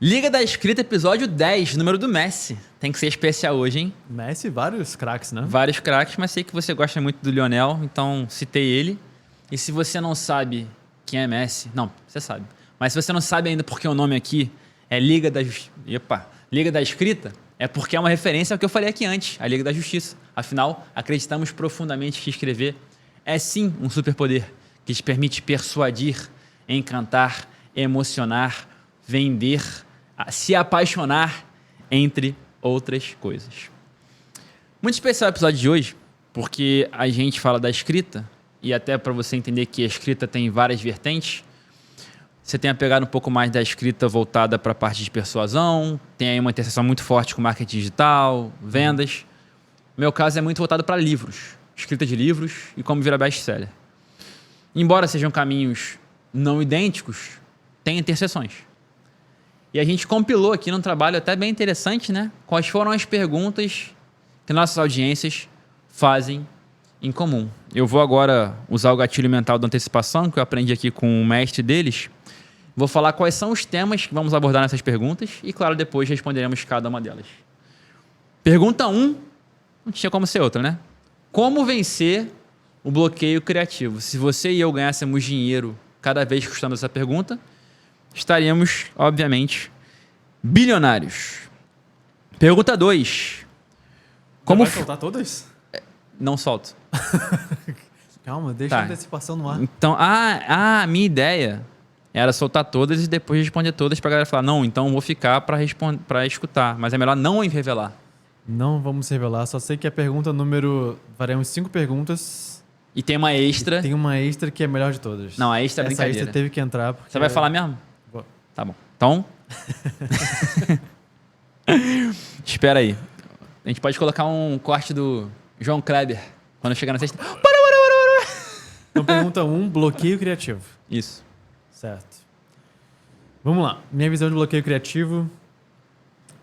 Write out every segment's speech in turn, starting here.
Liga da Escrita, episódio 10, número do Messi. Tem que ser especial hoje, hein? Messi, vários craques, né? Vários craques, mas sei que você gosta muito do Lionel, então citei ele. E se você não sabe quem é Messi... Não, você sabe. Mas se você não sabe ainda porque o nome aqui é Liga da Escrita, é porque é uma referência ao que eu falei aqui antes, a Liga da Justiça. Afinal, acreditamos profundamente que escrever é sim um superpoder que te permite persuadir, encantar, emocionar, vender, se apaixonar, entre outras coisas. Muito especial o episódio de hoje, porque a gente fala da escrita, e até para você entender que a escrita tem várias vertentes, você tem a pegada um pouco mais da escrita voltada para a parte de persuasão, tem aí uma interseção muito forte com marketing digital, vendas. No meu caso é muito voltado para livros, escrita de livros e como virar best-seller. Embora sejam caminhos não idênticos, tem interseções. E a gente compilou aqui num trabalho até bem interessante, né? Quais foram as perguntas que nossas audiências fazem em comum. Eu vou agora usar o gatilho mental da antecipação, que eu aprendi aqui com o mestre deles. Vou falar quais são os temas que vamos abordar nessas perguntas e, claro, depois responderemos cada uma delas. Pergunta 1, não tinha como ser outra, né? Como vencer o bloqueio criativo? Se você e eu ganhássemos dinheiro cada vez que escutamos essa pergunta, estaríamos, obviamente, bilionários. Pergunta 2. Como vai soltar todas? Não solto. Calma, deixa a antecipação no ar. Então, a minha ideia era soltar todas e depois responder todas pra galera falar, não, então vou ficar pra escutar, mas é melhor não revelar. Não vamos revelar, só sei que a pergunta número... Faremos 5 perguntas. E tem uma extra. E tem uma extra que é a melhor de todas. Não, a extra é brincadeira. Essa extra teve que entrar porque... Você vai falar mesmo? Vou. Tá bom. Então... Espera aí. A gente pode colocar um corte do João Kleber quando chegar na sexta. Então, pergunta 1, bloqueio criativo. Isso. Certo. Vamos lá. Minha visão de bloqueio criativo,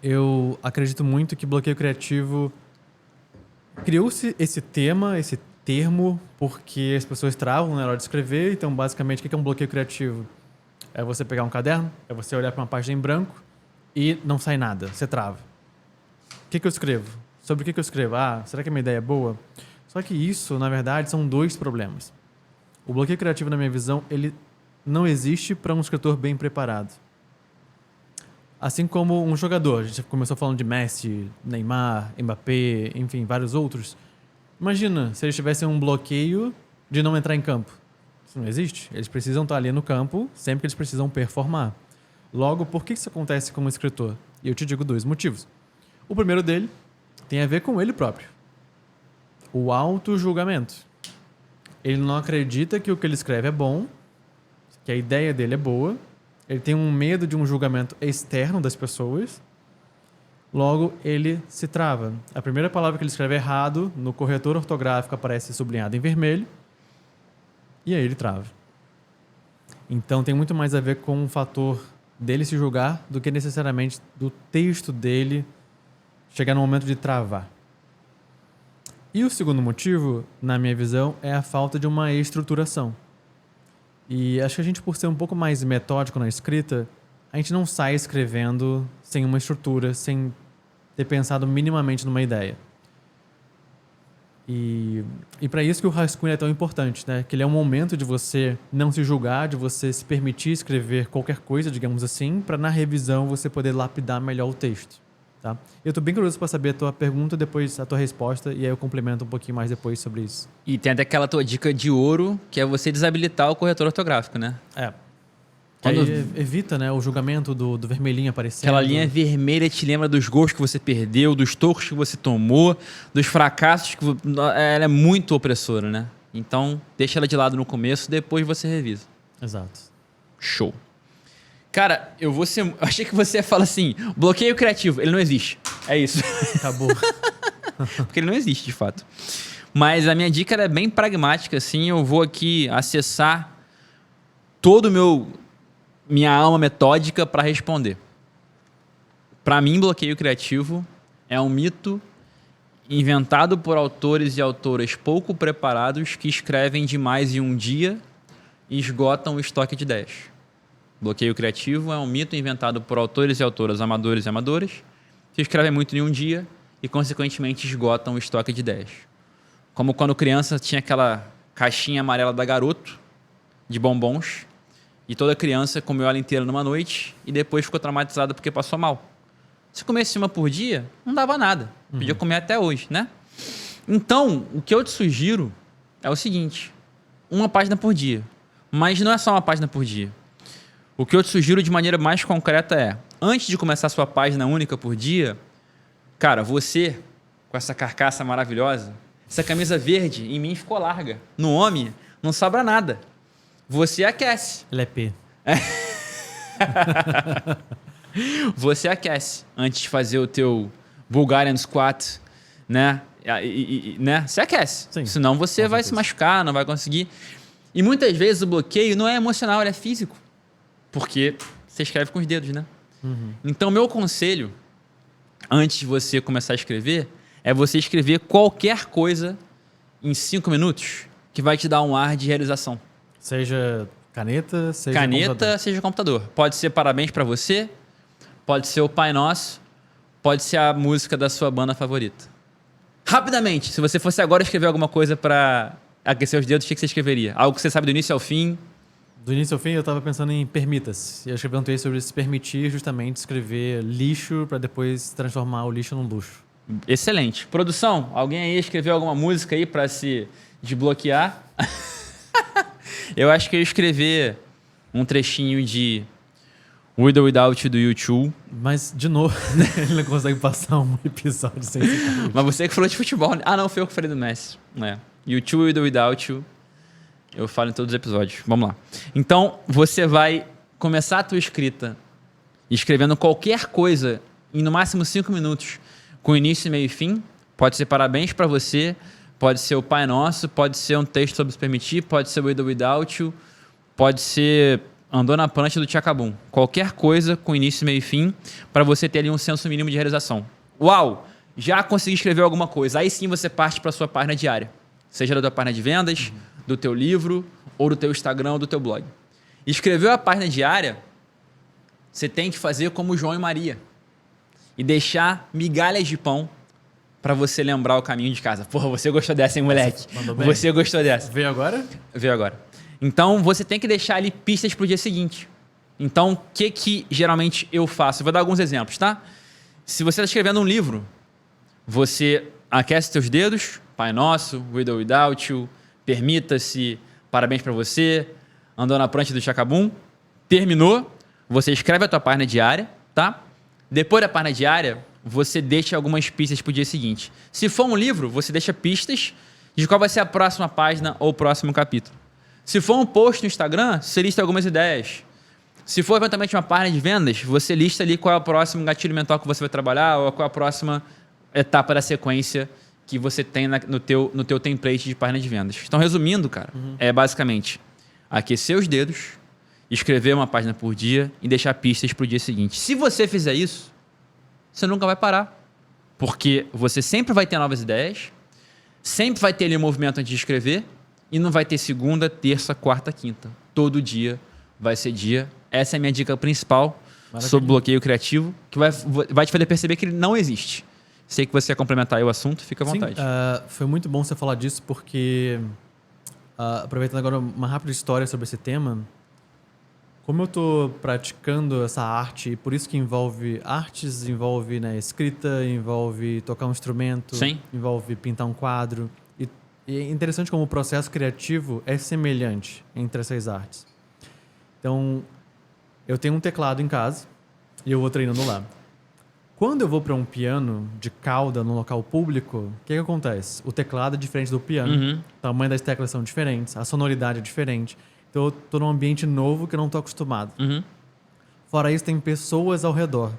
eu acredito muito que bloqueio criativo criou-se esse tema, esse termo, porque as pessoas travam na hora de escrever. Então, basicamente, o que é um bloqueio criativo? É você pegar um caderno, é você olhar para uma página em branco e não sai nada, você trava. O que eu escrevo? Sobre o que eu escrevo? Será que a minha ideia é boa? Só que isso, na verdade, são 2 problemas. O bloqueio criativo, na minha visão, ele não existe para um escritor bem preparado. Assim como um jogador. A gente começou falando de Messi, Neymar, Mbappé, enfim, vários outros. Imagina se eles tivessem um bloqueio de não entrar em campo. Isso não existe. Eles precisam estar ali no campo sempre que eles precisam performar. Logo, por que isso acontece com um escritor? E eu te digo 2 motivos. O primeiro dele tem a ver com ele próprio. O auto-julgamento. Ele não acredita que o que ele escreve é bom, que a ideia dele é boa, ele tem um medo de um julgamento externo das pessoas, logo ele se trava. A primeira palavra que ele escreve errado, no corretor ortográfico aparece sublinhado em vermelho, e aí ele trava. Então tem muito mais a ver com o fator dele se julgar do que necessariamente do texto dele chegar no momento de travar. E o segundo motivo, na minha visão, é a falta de uma estruturação. E acho que a gente, por ser um pouco mais metódico na escrita, a gente não sai escrevendo sem uma estrutura, sem ter pensado minimamente numa ideia. E para isso que o rascunho é tão importante, né? Que ele é um momento de você não se julgar, de você se permitir escrever qualquer coisa, digamos assim, para na revisão você poder lapidar melhor o texto. Tá? Eu tô bem curioso para saber a tua pergunta, depois a tua resposta, e aí eu complemento um pouquinho mais depois sobre isso. E tem até aquela tua dica de ouro, que é você desabilitar o corretor ortográfico, né? Quando... Aí evita, né, o julgamento do vermelhinho aparecendo. Aquela linha vermelha te lembra dos gols que você perdeu, dos tocos que você tomou, dos fracassos que... Ela é muito opressora, né? Então, deixa ela de lado no começo, depois você revisa. Exato. Show. Cara, eu achei que você ia falar assim, bloqueio criativo, ele não existe. É isso. Acabou. Porque ele não existe, de fato. Mas a minha dica é bem pragmática, assim, eu vou aqui acessar todo minha alma metódica para responder. Para mim, bloqueio criativo é um mito inventado por autores e autoras pouco preparados que escrevem demais em um dia e esgotam o estoque de ideias. Bloqueio criativo é um mito inventado por autores e autoras amadores e amadoras que escrevem muito em um dia e, consequentemente, esgotam o estoque de ideias. Como quando criança tinha aquela caixinha amarela da Garoto, de bombons, e toda criança comeu ela inteira numa noite e depois ficou traumatizada porque passou mal. Se comesse uma por dia, não dava nada. Podia comer até hoje, né? Então, o que eu te sugiro é o seguinte: uma página por dia. Mas não é só uma página por dia. O que eu te sugiro de maneira mais concreta é, antes de começar a sua página única por dia, cara, você, com essa carcaça maravilhosa, essa camisa verde, em mim ficou larga. No homem, não sobra nada. Você aquece. Ele é P. Você aquece antes de fazer o teu Bulgarian Squat, né? Né? Você aquece. Sim, senão você vai se machucar, não vai conseguir. E muitas vezes o bloqueio não é emocional, ele é físico. Porque você escreve com os dedos, né? Então, meu conselho, antes de você começar a escrever, é você escrever qualquer coisa em 5 minutos que vai te dar um ar de realização. Seja caneta, seja computador. Seja computador. Pode ser parabéns pra você, pode ser o Pai Nosso, pode ser a música da sua banda favorita. Rapidamente, se você fosse agora escrever alguma coisa pra aquecer os dedos, o que você escreveria? Algo que você sabe do início ao fim? Do início ao fim, eu tava pensando em permita-se. Eu escrevi um texto sobre se permitir justamente escrever lixo para depois transformar o lixo num luxo. Excelente. Produção, alguém aí escreveu alguma música aí pra se desbloquear? Eu acho que eu ia escrever um trechinho de With or Without You do U2. Mas, de novo, ele não consegue passar um episódio sem citar. Mas você que falou de futebol. Ah, não, foi eu que falei do Messi. U2 With or Without You. Eu falo em todos os episódios. Vamos lá. Então, você vai começar a tua escrita escrevendo qualquer coisa em no máximo 5 minutos, com início, meio e fim. Pode ser parabéns pra você, pode ser o Pai Nosso, pode ser um texto sobre se permitir, pode ser o With or Without You, pode ser Andou na Prancha do Tchacabum. Qualquer coisa com início, meio e fim, para você ter ali um senso mínimo de realização. Uau! Já consegui escrever alguma coisa. Aí sim você parte para sua página diária. Seja da tua página de vendas, do teu livro, ou do teu Instagram, ou do teu blog. Escreveu a página diária, você tem que fazer como João e Maria. E deixar migalhas de pão para você lembrar o caminho de casa. Porra, você gostou dessa, hein, moleque? Mandou bem. Você gostou dessa. Veio agora? Veio agora. Então, você tem que deixar ali pistas pro dia seguinte. Então, o que geralmente eu faço? Eu vou dar alguns exemplos, tá? Se você está escrevendo um livro, você aquece seus dedos, Pai Nosso, With or Without You, Permita-se, Parabéns para você, Andou na Prancha do Tchacabum. Terminou, você escreve a tua página diária, tá? Depois da página diária, você deixa algumas pistas pro dia seguinte. Se for um livro, você deixa pistas de qual vai ser a próxima página ou o próximo capítulo. Se for um post no Instagram, você lista algumas ideias. Se for eventualmente uma página de vendas, você lista ali qual é o próximo gatilho mental que você vai trabalhar ou qual é a próxima etapa da sequência que você tem no teu template de página de vendas. Então, resumindo, cara, é basicamente aquecer os dedos, escrever uma página por dia e deixar pistas para o dia seguinte. Se você fizer isso, você nunca vai parar. Porque você sempre vai ter novas ideias, sempre vai ter ali um movimento antes de escrever e não vai ter segunda, terça, quarta, quinta. Todo dia vai ser dia. Essa é a minha dica principal sobre bloqueio criativo, que vai te fazer perceber que ele não existe. Sei que você quer complementar aí o assunto, fica à vontade. Sim, foi muito bom você falar disso, porque aproveitando agora uma rápida história sobre esse tema, como eu estou praticando essa arte, e por isso que envolve artes, envolve escrita, envolve tocar um instrumento, Sim. envolve pintar um quadro. E é interessante como o processo criativo é semelhante entre essas artes. Então, eu tenho um teclado em casa e eu vou treinando lá. Quando eu vou para um piano de cauda num local público, o que acontece? O teclado é diferente do piano, o tamanho das teclas são diferentes, a sonoridade é diferente. Então, eu estou num ambiente novo que eu não estou acostumado. Fora isso, tem pessoas ao redor.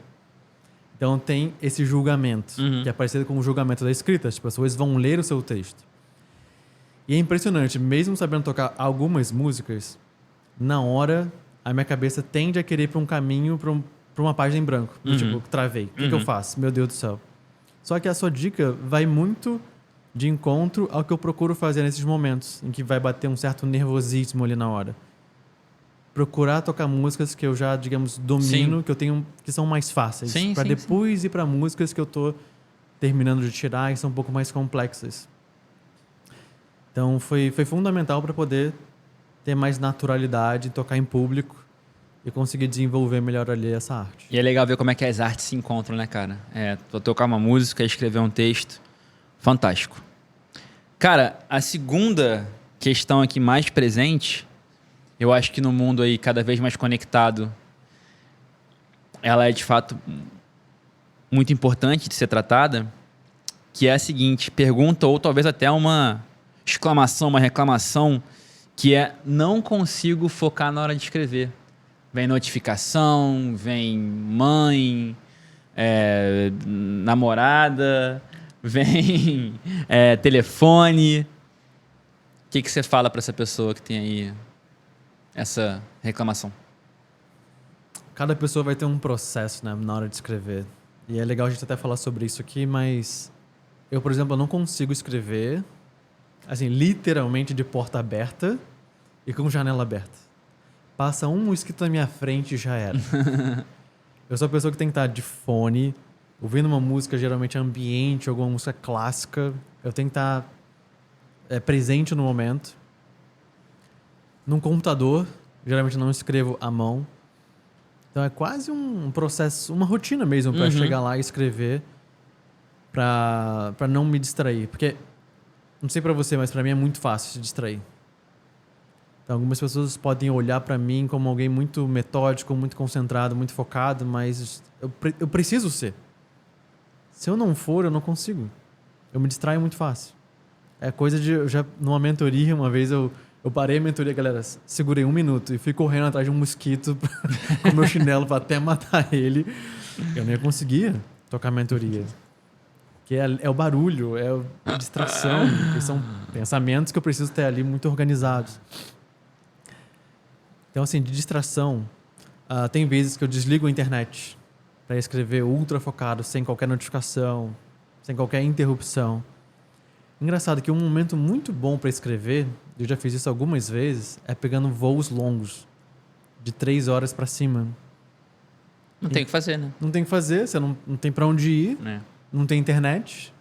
Então, tem esse julgamento, que é parecido com o julgamento da escrita. As pessoas vão ler o seu texto. E é impressionante, mesmo sabendo tocar algumas músicas, na hora, a minha cabeça tende a querer ir para um caminho, para uma página em branco. Tipo, travei. O que eu faço? Meu Deus do céu. Só que a sua dica vai muito de encontro ao que eu procuro fazer nesses momentos, em que vai bater um certo nervosismo ali na hora. procurar tocar músicas que eu já, digamos, domino, Sim. que eu tenho, que são mais fáceis. Sim, Para sim, depois ir para músicas que eu tô terminando de tirar e são um pouco mais complexas. Então foi fundamental para poder ter mais naturalidade, tocar em público e conseguir desenvolver melhor ali essa arte. E é legal ver como é que as artes se encontram, né, cara? Tocar uma música, escrever um texto. Fantástico. Cara, a segunda questão aqui mais presente, eu acho que no mundo aí cada vez mais conectado, ela é de fato muito importante de ser tratada, que é a seguinte, pergunta ou talvez até uma exclamação, uma reclamação, que é: não consigo focar na hora de escrever. Vem notificação, vem mãe, namorada, vem telefone. O que você fala para essa pessoa que tem aí essa reclamação? Cada pessoa vai ter um processo, né, na hora de escrever. E é legal a gente até falar sobre isso aqui, mas eu, por exemplo, eu não consigo escrever, assim, literalmente de porta aberta e com janela aberta. Passa um mosquito na minha frente e já era. Eu sou a pessoa que tem que estar de fone, ouvindo uma música geralmente ambiente, alguma música clássica. Eu tenho que estar presente no momento. Num computador, geralmente não escrevo à mão. Então é quase um processo, uma rotina mesmo para chegar lá e escrever para não me distrair. Porque, não sei para você, mas para mim é muito fácil se distrair. Então algumas pessoas podem olhar para mim como alguém muito metódico, muito concentrado, muito focado, mas eu preciso ser. Se eu não for, eu não consigo. Eu me distraio muito fácil. É coisa de... Eu já, numa mentoria, uma vez eu parei a mentoria, galera, segurei 1 minuto e fui correndo atrás de um mosquito com meu chinelo para até matar ele. Eu nem conseguia tocar a mentoria. Que é o barulho, é a distração, que são pensamentos que eu preciso ter ali muito organizados. Então, assim, de distração, tem vezes que eu desligo a internet para escrever ultra focado, sem qualquer notificação, sem qualquer interrupção. Engraçado que um momento muito bom para escrever, eu já fiz isso algumas vezes, é pegando voos longos, de 3 horas para cima. Não tem o que fazer, né? Não tem o que fazer, você não tem para onde ir, não tem internet,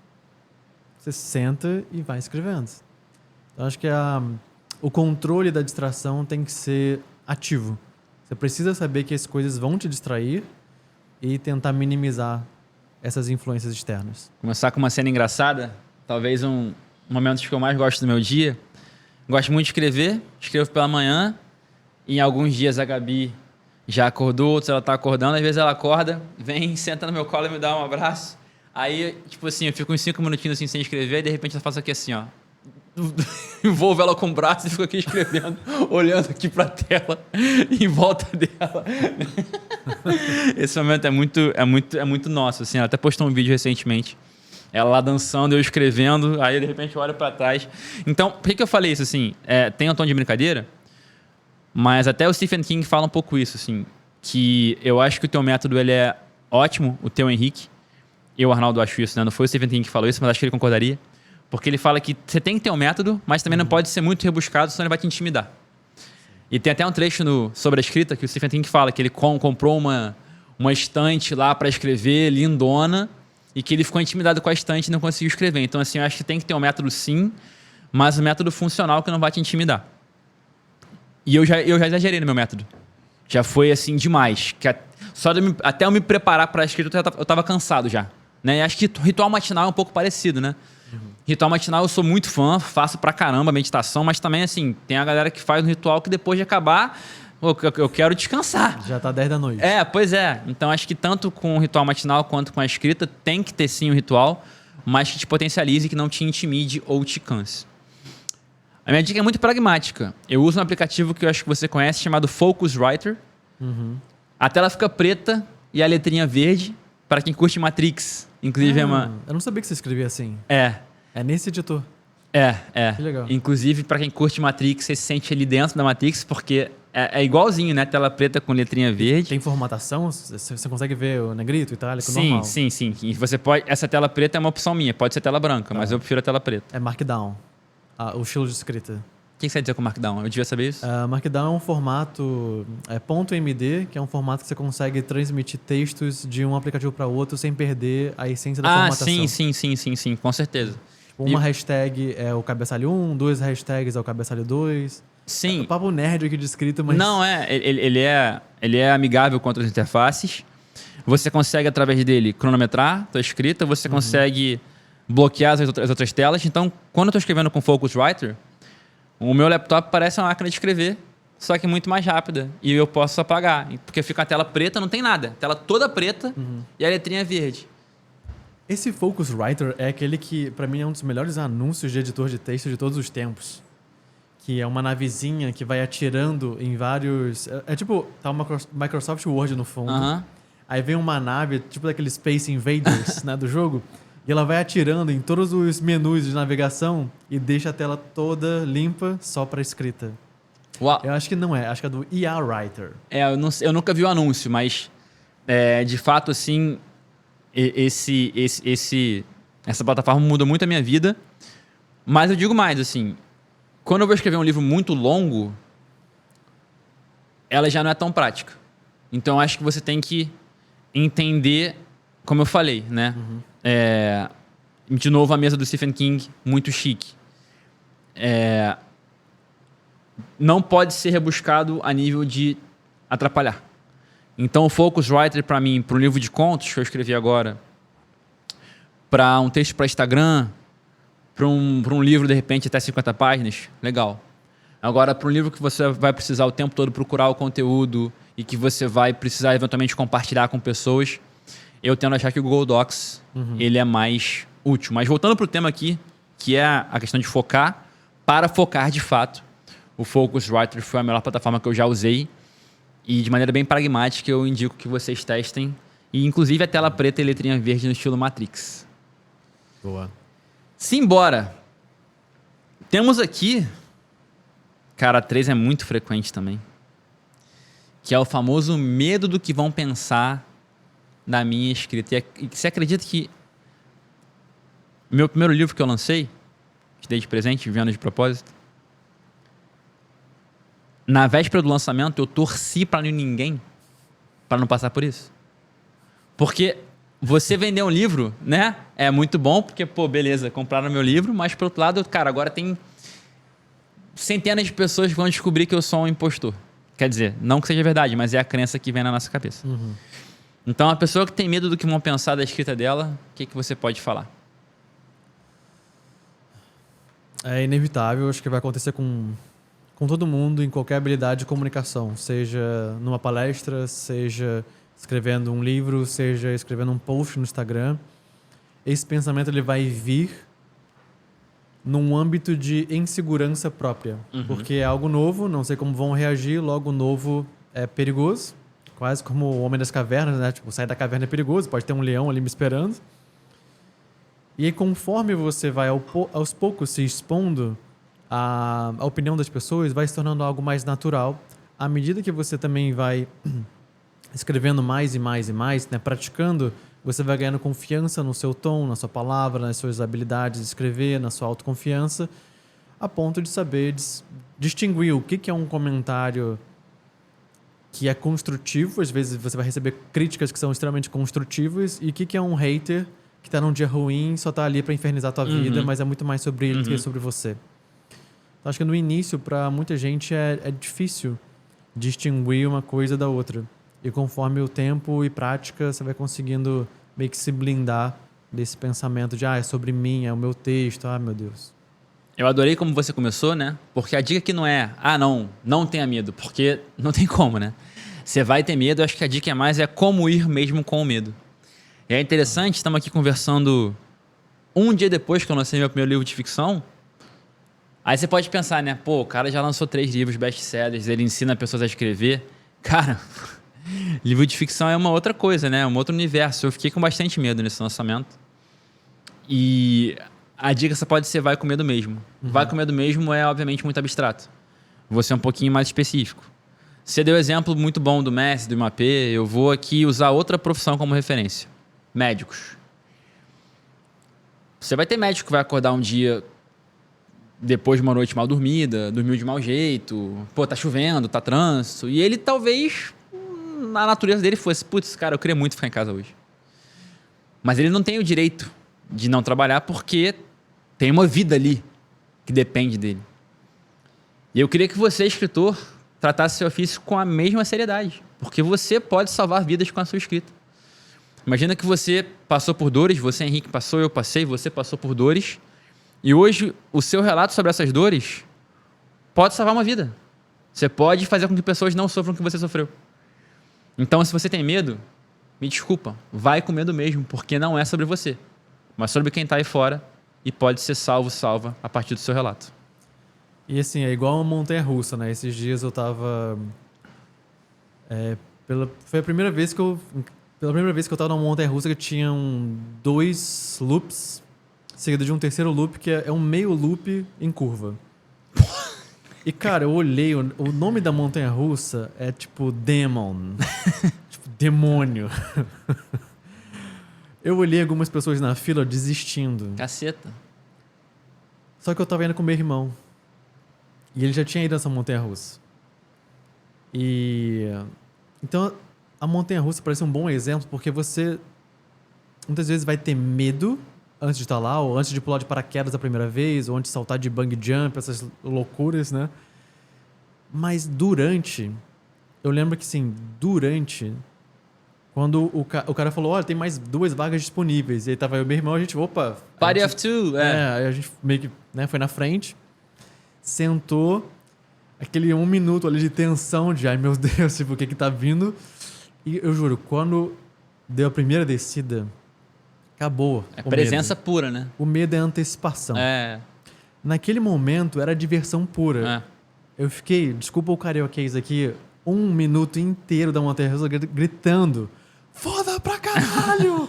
você senta e vai escrevendo. Então, acho que o controle da distração tem que ser ativo. Você precisa saber que as coisas vão te distrair e tentar minimizar essas influências externas. Começar com uma cena engraçada, talvez um momento que eu mais gosto do meu dia. Gosto muito de escrever, escrevo pela manhã. Em alguns dias a Gabi já acordou, outros ela tá acordando. Às vezes ela acorda, vem, senta no meu colo e me dá um abraço. Aí, tipo assim, eu fico uns 5 minutinhos assim sem escrever e de repente eu faço aqui assim, ó. Envolvo ela com o braço e fico aqui escrevendo, olhando aqui pra tela em volta dela. Esse momento é muito nosso, assim. Ela até postou um vídeo recentemente, ela lá dançando, eu escrevendo, aí de repente eu olho pra trás. Então, por que eu falei isso, assim? Tem um tom de brincadeira, mas até o Stephen King fala um pouco isso, assim, que eu acho que o teu método ele é ótimo, o teu, Henrique. Eu, Arnaldo, acho isso, né? Não foi o Stephen King que falou isso, mas acho que ele concordaria. Porque ele fala que você tem que ter um método, mas também não pode ser muito rebuscado, senão ele vai te intimidar. E tem até um trecho sobre a escrita que o Stephen King fala que ele comprou uma estante lá para escrever, lindona, e que ele ficou intimidado com a estante e não conseguiu escrever. Então, assim, eu acho que tem que ter um método sim, mas um método funcional que não vai te intimidar. E eu já exagerei no meu método. Já foi, assim, demais. Até eu me preparar para a escrita, eu estava cansado já. Né? E acho que ritual matinal é um pouco parecido, né? Ritual matinal eu sou muito fã, faço pra caramba meditação, mas também, assim, tem a galera que faz um ritual que depois de acabar, eu quero descansar. Já tá 10 da noite. Pois é. Então, acho que tanto com o ritual matinal quanto com a escrita, tem que ter sim um ritual, mas que te potencialize, que não te intimide ou te canse. A minha dica é muito pragmática. Eu uso um aplicativo que eu acho que você conhece, chamado Focusrite. A tela fica preta e a letrinha verde, para quem curte Matrix. Inclusive Eu não sabia que você escrevia assim. É nesse editor. Que legal. Inclusive, para quem curte Matrix, você se sente ali dentro da Matrix, porque é igualzinho, né? Tela preta com letrinha verde. Tem formatação? Você consegue ver o negrito, itálico, sim, normal? Sim. E você pode... Essa tela preta é uma opção minha. Pode ser tela branca, mas eu prefiro a tela preta. É Markdown, o estilo de escrita. que você quer dizer com Markdown? Eu devia saber isso? Markdown é um formato .md, que é um formato que você consegue transmitir textos de um aplicativo para outro sem perder a essência da formatação. Sim, com certeza. Uma hashtag é o cabeçalho 1, 2 hashtags é o cabeçalho 2. Sim. É papo nerd aqui de escrita, mas... Não, ele é amigável com outras interfaces. Você consegue, através dele, cronometrar a tua escrita, você consegue bloquear as outras telas. Então, quando eu estou escrevendo com Focuswriter, o meu laptop parece uma máquina de escrever, só que muito mais rápida. E eu posso apagar, porque fica a tela preta, não tem nada. Tela toda preta e a letrinha verde. Esse Focuswriter é aquele que, para mim, é um dos melhores anúncios de editor de texto de todos os tempos. Que é uma navezinha que vai atirando em vários... É tipo, tá uma Microsoft Word no fundo. Aí vem uma nave, tipo daqueles Space Invaders, né, do jogo. E ela vai atirando em todos os menus de navegação e deixa a tela toda limpa só para escrita. Uau. Eu acho que não é, acho que é do IA Writer. Eu nunca vi o anúncio, mas de fato, assim, essa plataforma mudou muito a minha vida. Mas eu digo mais, assim, quando eu vou escrever um livro muito longo, ela já não é tão prática. Então, eu acho que você tem que entender, como eu falei, né? De novo, a mesa do Stephen King, muito chique. Não pode ser rebuscado a nível de atrapalhar. Então, o Focuswriter, para mim, para um livro de contos que eu escrevi agora, para um texto para Instagram, para um livro, de repente, até 50 páginas, legal. Agora, para um livro que você vai precisar o tempo todo procurar o conteúdo e que você vai precisar, eventualmente, compartilhar com pessoas, eu tendo a achar que o Google Docs ele é mais útil. Mas voltando para o tema aqui, que é a questão de focar, para focar de fato, o Focuswriter foi a melhor plataforma que eu já usei e de maneira bem pragmática eu indico que vocês testem. E inclusive a tela preta e letrinha verde no estilo Matrix. Boa. Simbora! Temos aqui... Cara, 3 é muito frequente também. Que é o famoso medo do que vão pensar da minha escrita. E você acredita que meu primeiro livro que eu lancei, que dei de presente, Vendo de Propósito, na véspera do lançamento eu torci para ninguém, para não passar por isso. Porque você vender um livro, né, é muito bom, porque, pô, beleza, compraram meu livro, mas, por outro lado, cara, agora tem centenas de pessoas que vão descobrir que eu sou um impostor. Quer dizer, não que seja verdade, mas é a crença que vem na nossa cabeça. Então, a pessoa que tem medo do que vão pensar da escrita dela, o que você pode falar? É inevitável, acho que vai acontecer com todo mundo em qualquer habilidade de comunicação, seja numa palestra, seja escrevendo um livro, seja escrevendo um post no Instagram. Esse pensamento ele vai vir num âmbito de insegurança própria, porque é algo novo, não sei como vão reagir, logo novo é perigoso, quase como o Homem das Cavernas, né? Tipo, sair da caverna é perigoso, pode ter um leão ali me esperando. E aí, conforme você vai aos poucos se expondo, a opinião das pessoas vai se tornando algo mais natural. À medida que você também vai escrevendo mais e mais e mais, né, praticando, você vai ganhando confiança no seu tom, na sua palavra, nas suas habilidades de escrever, na sua autoconfiança, a ponto de saber distinguir o que é um comentário que é construtivo. Às vezes você vai receber críticas que são extremamente construtivas, e o que é um hater que está num dia ruim, só está ali para infernizar a tua vida, mas é muito mais sobre ele do que sobre você. Então, acho que no início, para muita gente, é difícil distinguir uma coisa da outra. E conforme o tempo e prática, você vai conseguindo meio que se blindar desse pensamento de é sobre mim, é o meu texto, meu Deus. Eu adorei como você começou, né? Porque a dica aqui não é, não tenha medo, porque não tem como, né? Você vai ter medo, acho que a dica é como ir mesmo com o medo. E é interessante, estamos aqui conversando um dia depois que eu lancei meu primeiro livro de ficção. Aí você pode pensar, né? Pô, o cara já lançou 3 livros best-sellers, ele ensina pessoas a escrever. Cara, livro de ficção é uma outra coisa, né? Um outro universo. Eu fiquei com bastante medo nesse lançamento. E a dica só pode ser vai com medo mesmo. Vai com medo mesmo é, obviamente, muito abstrato. Vou ser um pouquinho mais específico. Você deu exemplo muito bom do Messi, do MAP. Eu vou aqui usar outra profissão como referência. Médicos. Você vai ter médico que vai acordar um dia depois de uma noite mal dormida, dormiu de mau jeito, pô, tá chovendo, tá trânsito, e ele talvez, na natureza dele, fosse, putz, cara, eu queria muito ficar em casa hoje. Mas ele não tem o direito de não trabalhar porque tem uma vida ali que depende dele. E eu queria que você, escritor, tratasse seu ofício com a mesma seriedade, porque você pode salvar vidas com a sua escrita. Imagina que você passou por dores, você, Henrique, passou, eu passei, você passou por dores, e hoje o seu relato sobre essas dores pode salvar uma vida. Você pode fazer com que pessoas não sofram o que você sofreu. Então, se você tem medo, me desculpa, vai com medo mesmo, porque não é sobre você, mas sobre quem está aí fora e pode ser salvo, salva, a partir do seu relato. E assim, é igual uma montanha-russa, né? Esses dias eu tava... Foi a primeira vez que eu... Pela primeira vez que eu tava numa montanha-russa que tinham 2 loops, seguido de um terceiro loop, que é um meio loop em curva. E, cara, eu olhei, o nome da montanha-russa é tipo Demon. Tipo, demônio. Eu olhei algumas pessoas na fila desistindo. Caceta. Só que eu tava indo com meu irmão. E ele já tinha ido nessa montanha-russa. Então, a montanha-russa parece um bom exemplo, porque você muitas vezes vai ter medo antes de estar lá, ou antes de pular de paraquedas a primeira vez, ou antes de saltar de bungee jump, essas loucuras, né? Mas durante... Eu lembro que, sim, durante... Quando o cara falou, olha, tem mais 2 vagas disponíveis. E aí tava eu e meu irmão, a gente, opa... Party of two, aí a gente meio que foi na frente, sentou, aquele 1 minuto ali de tensão, de ai meu Deus, tipo, o que tá vindo? E eu juro, quando deu a primeira descida, acabou. É presença pura, né? O medo é antecipação. É. Naquele momento era diversão pura. Eu fiquei, desculpa o carioquês aqui, 1 minuto inteiro da montanha-russa gritando, foda pra caralho!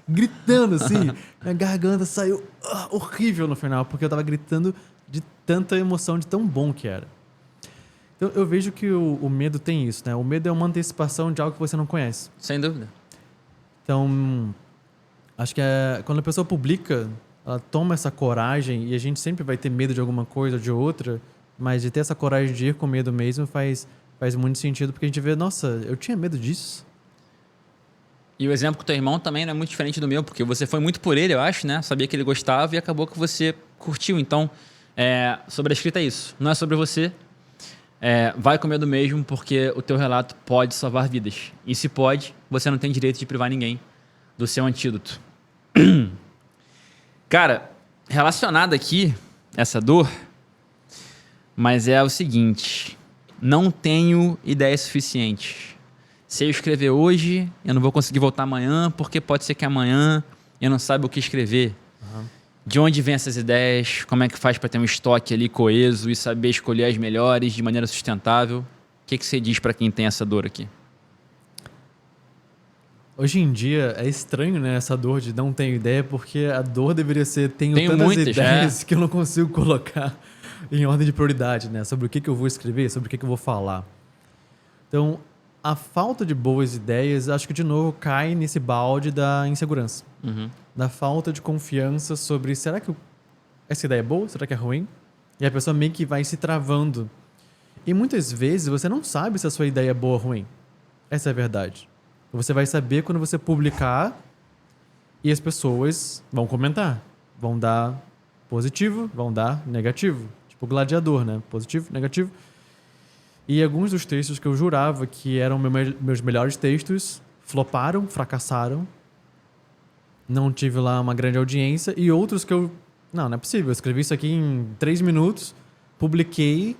Gritando assim, minha garganta saiu horrível no final, porque eu tava gritando de tanta emoção, de tão bom que era. Então eu vejo que o medo tem isso, né? O medo é uma antecipação de algo que você não conhece. Sem dúvida. Então, acho que quando a pessoa publica, ela toma essa coragem, e a gente sempre vai ter medo de alguma coisa ou de outra, mas de ter essa coragem de ir com medo mesmo faz muito sentido, porque a gente vê, nossa, eu tinha medo disso. E o exemplo com o teu irmão também não é muito diferente do meu, porque você foi muito por ele, eu acho, né? Sabia que ele gostava e acabou que você curtiu. Então, sobre a escrita é isso. Não é sobre você. Vai com medo mesmo, porque o teu relato pode salvar vidas. E se pode, você não tem direito de privar ninguém do seu antídoto. Cara, relacionado aqui, essa dor, mas é o seguinte, não tenho ideia suficiente. Se eu escrever hoje, eu não vou conseguir voltar amanhã, porque pode ser que amanhã eu não saiba o que escrever. Uhum. De onde vem essas ideias? Como é que faz para ter um estoque ali coeso e saber escolher as melhores de maneira sustentável? O que você diz para quem tem essa dor aqui? Hoje em dia é estranho, né, essa dor de não tenho ideia, porque a dor deveria ser tenho tantas muitas ideias que eu não consigo colocar em ordem de prioridade, né? Sobre o que eu vou escrever, sobre o que eu vou falar. Então, a falta de boas ideias, acho que de novo cai nesse balde da insegurança. Uhum. Da falta de confiança sobre, será que essa ideia é boa? Será que é ruim? E a pessoa meio que vai se travando. E muitas vezes você não sabe se a sua ideia é boa ou ruim. Essa é a verdade. Você vai saber quando você publicar e as pessoas vão comentar. Vão dar positivo, vão dar negativo. Tipo gladiador, né? Positivo, negativo. E alguns dos textos que eu jurava que eram meus melhores textos floparam, fracassaram. Não tive lá uma grande audiência. E outros que eu... Não é possível. Eu escrevi isso aqui em 3 minutos, publiquei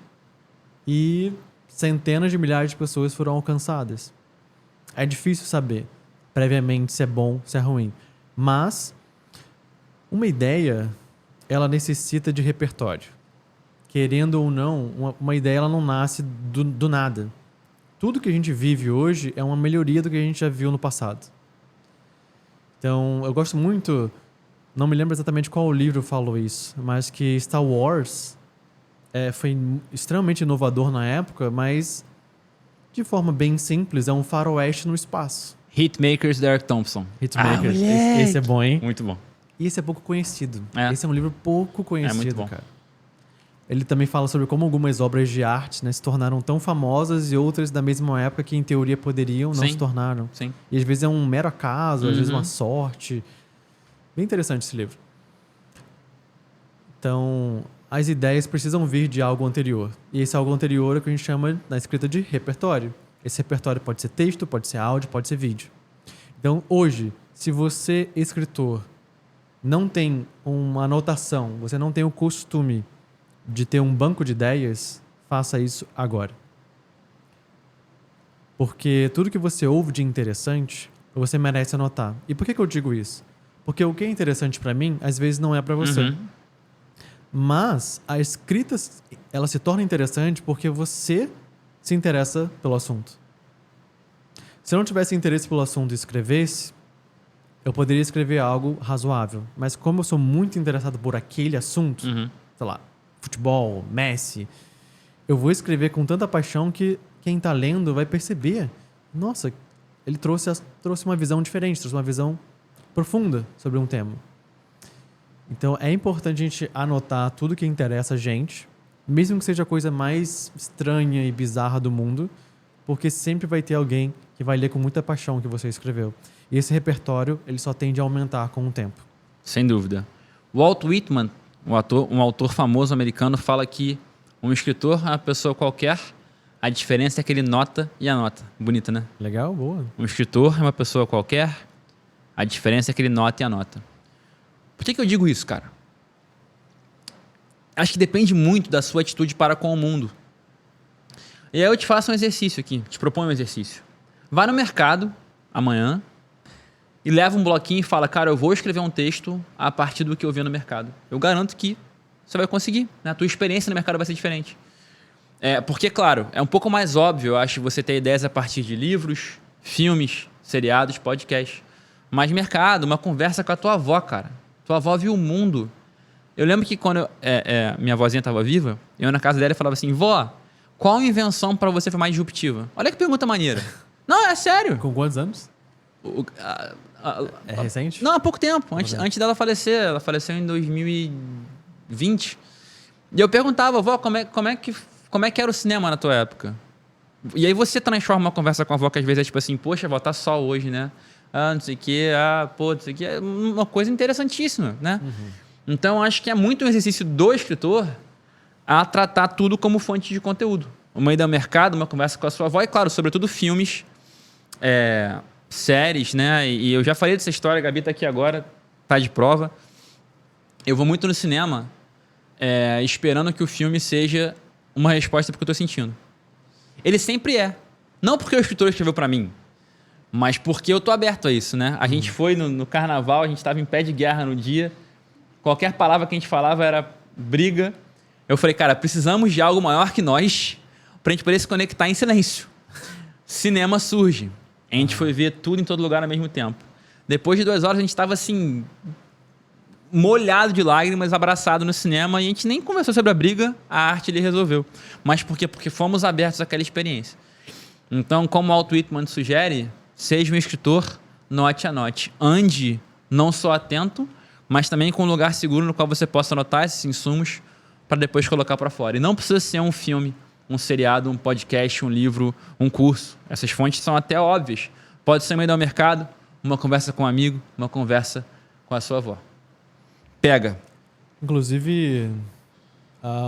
e centenas de milhares de pessoas foram alcançadas. É difícil saber previamente se é bom, se é ruim. Mas uma ideia, ela necessita de repertório. Querendo ou não, uma ideia ela não nasce do nada. Tudo que a gente vive hoje é uma melhoria do que a gente já viu no passado. Então, eu gosto muito, não me lembro exatamente qual livro falou isso, mas que Star Wars foi extremamente inovador na época, mas de forma bem simples, é um faroeste no espaço. Hitmakers, da Eric Thompson. Hitmakers, esse é bom, hein? Muito bom. E esse é pouco conhecido. É. Esse é um livro pouco conhecido, É muito bom. cara. Ele também fala sobre como algumas obras de arte, né, se tornaram tão famosas e outras da mesma época que, em teoria, poderiam, não Sim. se tornaram. Sim. E às vezes é um mero acaso, às vezes uma sorte. Bem interessante esse livro. Então, as ideias precisam vir de algo anterior. E esse algo anterior é o que a gente chama na escrita de repertório. Esse repertório pode ser texto, pode ser áudio, pode ser vídeo. Então, hoje, se você, escritor, não tem uma anotação, você não tem o costume de ter um banco de ideias, faça isso agora. Porque tudo que você ouve de interessante, você merece anotar. E por que eu digo isso? Porque o que é interessante para mim, às vezes não é para você. Mas a escrita, ela se torna interessante porque você se interessa pelo assunto. Se eu não tivesse interesse pelo assunto e escrevesse, eu poderia escrever algo razoável. Mas como eu sou muito interessado por aquele assunto, sei lá, futebol, Messi, eu vou escrever com tanta paixão que quem tá lendo vai perceber. Nossa, ele trouxe uma visão diferente, trouxe uma visão profunda sobre um tema. Então é importante a gente anotar tudo que interessa a gente, mesmo que seja a coisa mais estranha e bizarra do mundo, porque sempre vai ter alguém que vai ler com muita paixão o que você escreveu. E esse repertório, ele só tende a aumentar com o tempo. Sem dúvida. Walt Whitman, um autor famoso americano, fala que um escritor é uma pessoa qualquer, a diferença é que ele nota e anota. Bonito, né? Legal? Boa. Um escritor é uma pessoa qualquer, a diferença é que ele nota e anota. Por que eu digo isso, cara? Acho que depende muito da sua atitude para com o mundo. E aí eu te faço um exercício aqui, te proponho um exercício. Vai no mercado, amanhã, e leva um bloquinho e fala, cara, eu vou escrever um texto a partir do que eu vi no mercado. Eu garanto que você vai conseguir, né? A tua experiência no mercado vai ser diferente. Porque, claro, é um pouco mais óbvio, eu acho, você ter ideias a partir de livros, filmes, seriados, podcasts. Mas mercado, uma conversa com a tua avó, cara. Tua avó viu o mundo. Eu lembro que quando minha avózinha estava viva, eu ia na casa dela e falava assim, vó, qual invenção para você foi mais disruptiva? Olha que pergunta maneira. Não, é sério. Com quantos anos? É recente? Não, há pouco tempo. Antes dela falecer. Ela faleceu em 2020. E eu perguntava, vó, como é que era o cinema na tua época? E aí você transforma uma conversa com a avó que às vezes é tipo assim, poxa, vó, tá sol hoje, né? Não sei o quê, não sei o quê. É uma coisa interessantíssima, né? Então, acho que é muito um exercício do escritor a tratar tudo como fonte de conteúdo. Uma ida ao mercado, uma conversa com a sua avó e, claro, sobretudo filmes, séries, né? E eu já falei dessa história, a Gabi tá aqui agora, tá de prova. Eu vou muito no cinema esperando que o filme seja uma resposta para o que eu tô sentindo. Ele sempre é. Não porque o escritor escreveu para mim, mas porque eu tô aberto a isso, né? A gente foi no carnaval, a gente estava em pé de guerra no dia, qualquer palavra que a gente falava era briga. Eu falei, cara, precisamos de algo maior que nós pra gente poder se conectar em silêncio. Cinema surge. A gente foi ver tudo em todo lugar ao mesmo tempo. Depois de 2 horas, a gente estava assim, molhado de lágrimas, abraçado no cinema, e a gente nem conversou sobre a briga, a arte ele resolveu. Mas por quê? Porque fomos abertos àquela experiência. Então, como o Walt Whitman sugere, seja um escritor, anote. Ande não só atento, mas também com um lugar seguro no qual você possa anotar esses insumos para depois colocar para fora. E não precisa ser um filme, um seriado, um podcast, um livro, um curso. Essas fontes são até óbvias. Pode ser meio do mercado, uma conversa com um amigo, uma conversa com a sua avó. Pega. Inclusive,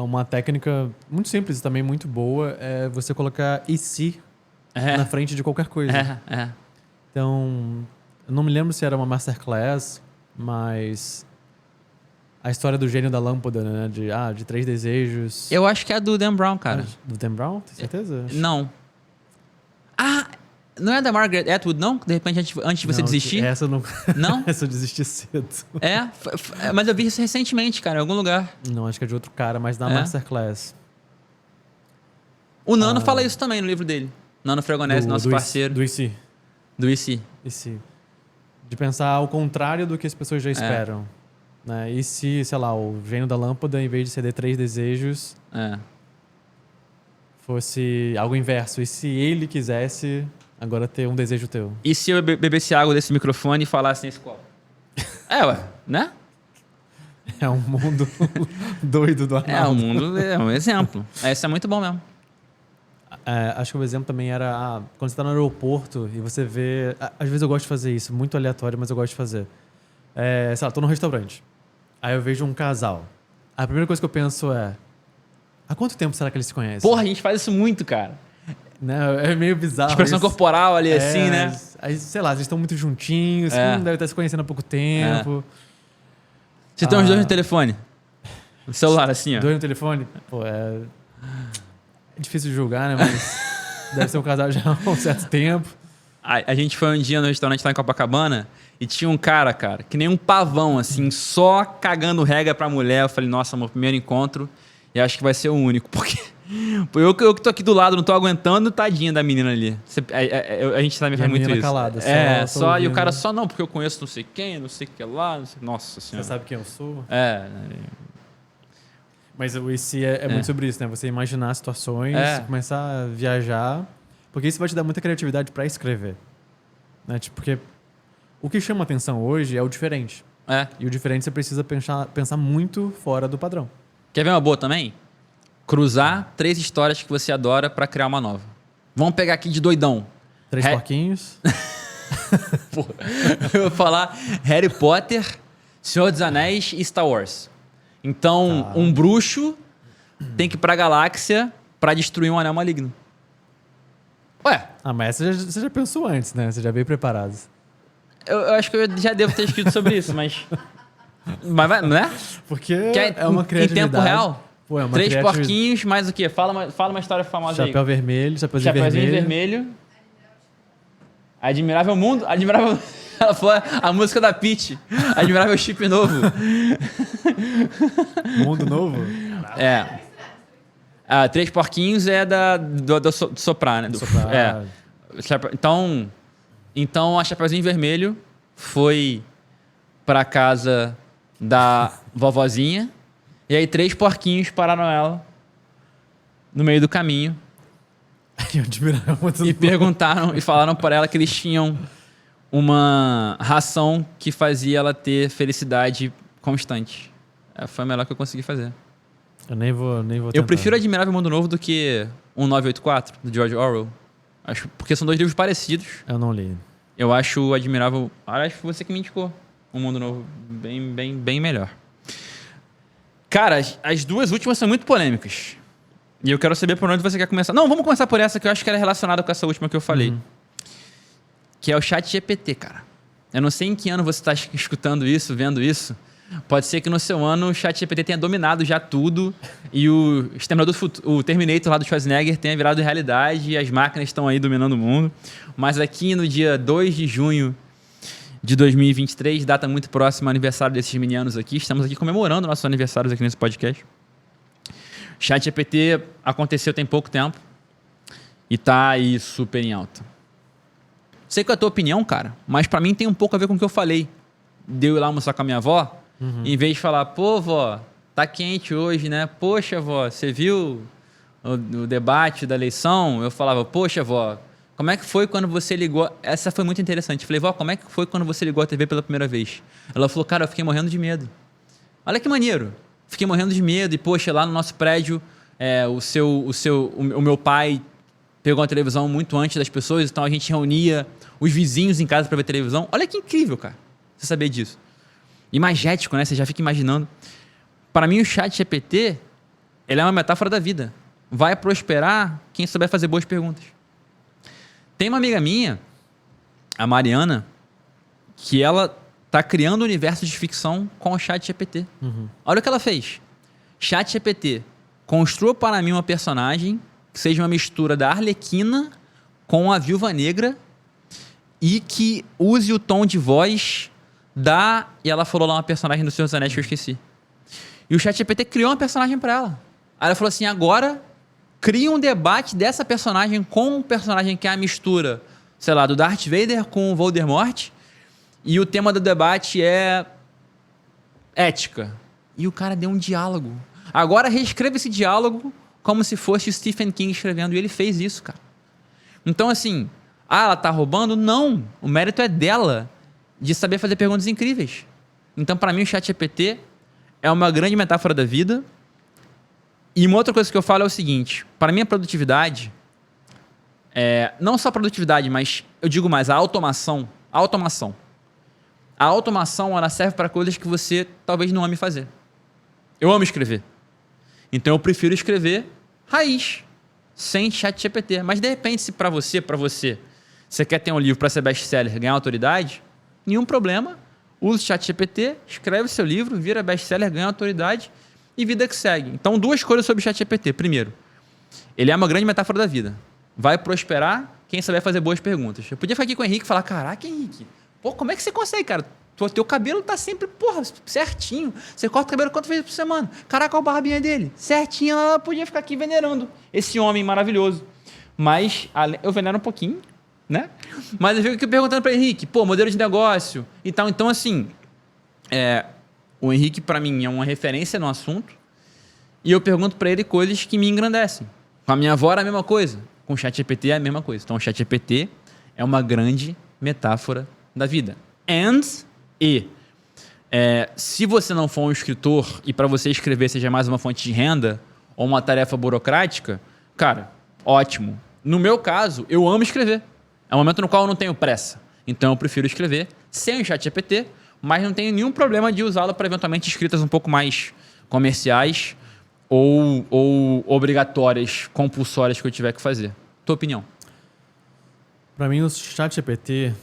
uma técnica muito simples e também muito boa é você colocar e se na frente de qualquer coisa. Então, eu não me lembro se era uma masterclass, mas a história do gênio da lâmpada, né? De 3 desejos. Eu acho que é a do Dan Brown, cara. Do Dan Brown? Tem certeza? Não. Não é da Margaret Atwood, não? De repente, antes de você desistir? Essa eu não... Não? Essa eu desisti cedo. Mas eu vi isso recentemente, cara, em algum lugar. Não, acho que é de outro cara, mas na masterclass. O Nano fala isso também no livro dele. Nano Fragonese, nosso parceiro. Do IC. Do IC. IC. De pensar ao contrário do que as pessoas já esperam. Né? E se, sei lá, o gênio da lâmpada, em vez de ceder 3 desejos, fosse algo inverso. E se ele quisesse agora ter um desejo teu? E se eu bebesse água desse microfone e falasse nesse copo? Ué, né? É um mundo doido do Arnaldo. É, o mundo é um exemplo. Esse é muito bom mesmo. Acho que o exemplo também era quando você tá no aeroporto e você vê... Às vezes eu gosto de fazer isso, muito aleatório, mas eu gosto de fazer. Sei lá, tô num restaurante. Aí eu vejo um casal. A primeira coisa que eu penso é... Há quanto tempo será que eles se conhecem? Porra, a gente faz isso muito, cara. Né? É meio bizarro. Expressão isso. corporal ali, assim, né? Aí, sei lá, eles estão muito juntinhos, devem estar se conhecendo há pouco tempo. Você tem uns dois no telefone. No celular, assim, ó. Dois no telefone? Pô, é difícil de julgar, né? Mas deve ser um casal já há um certo tempo. A gente foi um dia no restaurante lá em Copacabana e tinha um cara, que nem um pavão, assim, só cagando regra pra mulher. Eu falei, nossa, meu primeiro encontro e acho que vai ser o único, porque eu que tô aqui do lado, não tô aguentando, tadinha da menina ali. A gente também faz muito isso. Calada, só e o cara só não, porque eu conheço não sei quem, não sei o que lá, não sei, nossa senhora. Você sabe quem eu sou? Mas esse é muito sobre isso, né? Você imaginar situações, começar a viajar, porque isso vai te dar muita criatividade pra escrever. Né? Tipo, porque o que chama atenção hoje é o diferente. E o diferente você precisa pensar muito fora do padrão. Quer ver uma boa também? Cruzar 3 histórias que você adora pra criar uma nova. Vamos pegar aqui de doidão. 3 porquinhos. Porra. Eu vou falar Harry Potter, Senhor dos Anéis e Star Wars. Então, um bruxo tem que ir pra galáxia pra destruir um anel maligno. Ué. Mas você já pensou antes, né? Você já veio preparado. Eu acho que eu já devo ter escrito sobre isso, mas vai, não é? Porque é uma criatividade. Em tempo real? Pô, é uma 3 porquinhos, mais o quê? Fala uma história famosa aí. Chapeuzinho vermelho. Admirável Mundo. Admirável... Ela foi a música da Pitty. Admirável Chip Novo. Mundo Novo? 3 porquinhos é do soprar, né? Soprar. Então a Chapeuzinho Vermelho foi pra casa da vovozinha. E aí 3 porquinhos pararam ela no meio do caminho. E perguntaram e falaram para ela que eles tinham uma ração que fazia ela ter felicidade constante. Foi a melhor que eu consegui fazer. Eu nem vou tentar. Eu prefiro Admirável Mundo Novo do que 1984, do George Orwell. Porque são 2 livros parecidos. Eu não li. Eu acho o Admirável... Acho que você que me indicou. Um Mundo Novo bem melhor. Cara, as 2 últimas são muito polêmicas. E eu quero saber por onde você quer começar. Não, vamos começar por essa que eu acho que era relacionada com essa última que eu falei. Que é o ChatGPT, cara. Eu não sei em que ano você está escutando isso, vendo isso. Pode ser que no seu ano o ChatGPT tenha dominado já tudo e o Terminator lá do Schwarzenegger tenha virado realidade e as máquinas estão aí dominando o mundo. Mas aqui no dia 2 de junho de 2023, data muito próxima ao aniversário desses meninos aqui. Estamos aqui comemorando nossos aniversários aqui nesse podcast. ChatGPT aconteceu tem pouco tempo e tá aí super em alta. Sei que é a tua opinião, cara, mas pra mim tem um pouco a ver com o que eu falei. De eu ir lá almoçar com a minha avó, em vez de falar, pô, vó, tá quente hoje, né? Poxa, vó, você viu o debate da eleição? Eu falava, poxa, vó, como é que foi quando você ligou... Essa foi muito interessante. Eu falei, vó, como é que foi quando você ligou a TV pela primeira vez? Ela falou, cara, eu fiquei morrendo de medo. Olha que maneiro. Fiquei morrendo de medo e, poxa, lá no nosso prédio, o meu pai pegou uma televisão muito antes das pessoas, então a gente reunia os vizinhos em casa para ver televisão. Olha que incrível, cara, você saber disso. Imagético, né? Você já fica imaginando. Para mim, o ChatGPT, ele é uma metáfora da vida. Vai prosperar quem souber fazer boas perguntas. Tem uma amiga minha, a Mariana, que ela tá criando um universo de ficção com o ChatGPT. Olha o que ela fez. ChatGPT, construa para mim uma personagem que seja uma mistura da Arlequina com a Viúva Negra e que use o tom de voz da... E ela falou lá uma personagem do Senhor dos Anéis que eu esqueci. E o ChatGPT criou uma personagem para ela. Aí ela falou assim, agora cria um debate dessa personagem com um personagem que é a mistura, sei lá, do Darth Vader com o Voldemort. E o tema do debate é ética. E o cara deu um diálogo. Agora reescreva esse diálogo como se fosse o Stephen King escrevendo. E ele fez isso, cara. Então, assim, ela tá roubando? Não. O mérito é dela de saber fazer perguntas incríveis. Então, para mim, o ChatGPT é uma grande metáfora da vida. E uma outra coisa que eu falo é o seguinte: para mim, a produtividade, não só a produtividade, mas eu digo mais, a automação. A automação, ela serve para coisas que você talvez não ame fazer. Eu amo escrever. Então eu prefiro escrever raiz, sem ChatGPT. Mas de repente, se para você, você quer ter um livro para ser best-seller, ganhar autoridade, nenhum problema. Use o ChatGPT, escreve o seu livro, vira best-seller, ganha autoridade e vida que segue. Então, duas coisas sobre o ChatGPT. Primeiro, ele é uma grande metáfora da vida. Vai prosperar quem saber fazer boas perguntas. Eu podia ficar aqui com o Henrique e falar: caraca, Henrique, pô, como é que você consegue, cara? Teu cabelo tá sempre, porra, certinho. Você corta o cabelo quantas vezes por semana? Caraca, olha a barbinha dele. Certinho, ela podia ficar aqui venerando esse homem maravilhoso. Mas eu venero um pouquinho, né? Mas eu fico aqui perguntando para Henrique, pô, modelo de negócio e tal. Então, assim, o Henrique, para mim, é uma referência no assunto. E eu pergunto para ele coisas que me engrandecem. Com a minha avó era a mesma coisa. Com o ChatGPT é a mesma coisa. Então, o ChatGPT é uma grande metáfora da vida. Se você não for um escritor e para você escrever seja mais uma fonte de renda ou uma tarefa burocrática, cara, ótimo. No meu caso, eu amo escrever. É um momento no qual eu não tenho pressa. Então, eu prefiro escrever sem o ChatGPT, mas não tenho nenhum problema de usá-lo para eventualmente escritas um pouco mais comerciais ou obrigatórias, compulsórias que eu tiver que fazer. Tua opinião? Para mim, o ChatGPT,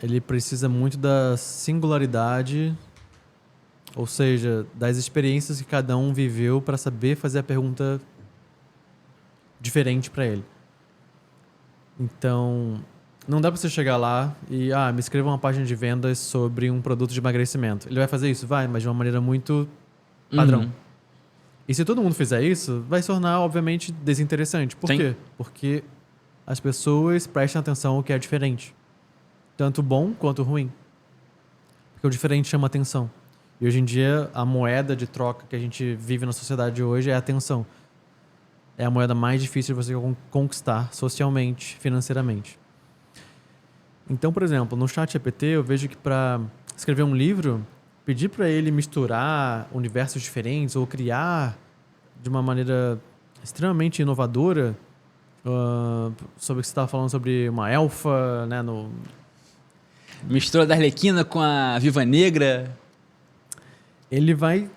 ele precisa muito da singularidade, ou seja, das experiências que cada um viveu para saber fazer a pergunta diferente para ele. Então, não dá para você chegar lá e me escreva uma página de vendas sobre um produto de emagrecimento. Ele vai fazer isso? Vai, mas de uma maneira muito padrão. Uhum. E se todo mundo fizer isso, vai se tornar, obviamente, desinteressante. Por quê? Porque as pessoas prestam atenção ao que é diferente. Tanto bom quanto ruim. Porque o diferente chama atenção. E hoje em dia, a moeda de troca que a gente vive na sociedade hoje é a atenção. É a moeda mais difícil de você conquistar socialmente, financeiramente. Então, por exemplo, no ChatGPT, eu vejo que para escrever um livro, pedir para ele misturar universos diferentes ou criar de uma maneira extremamente inovadora sobre o que você estava falando sobre uma elfa, né, Mistura da Arlequina com a Viúva Negra. Ele vai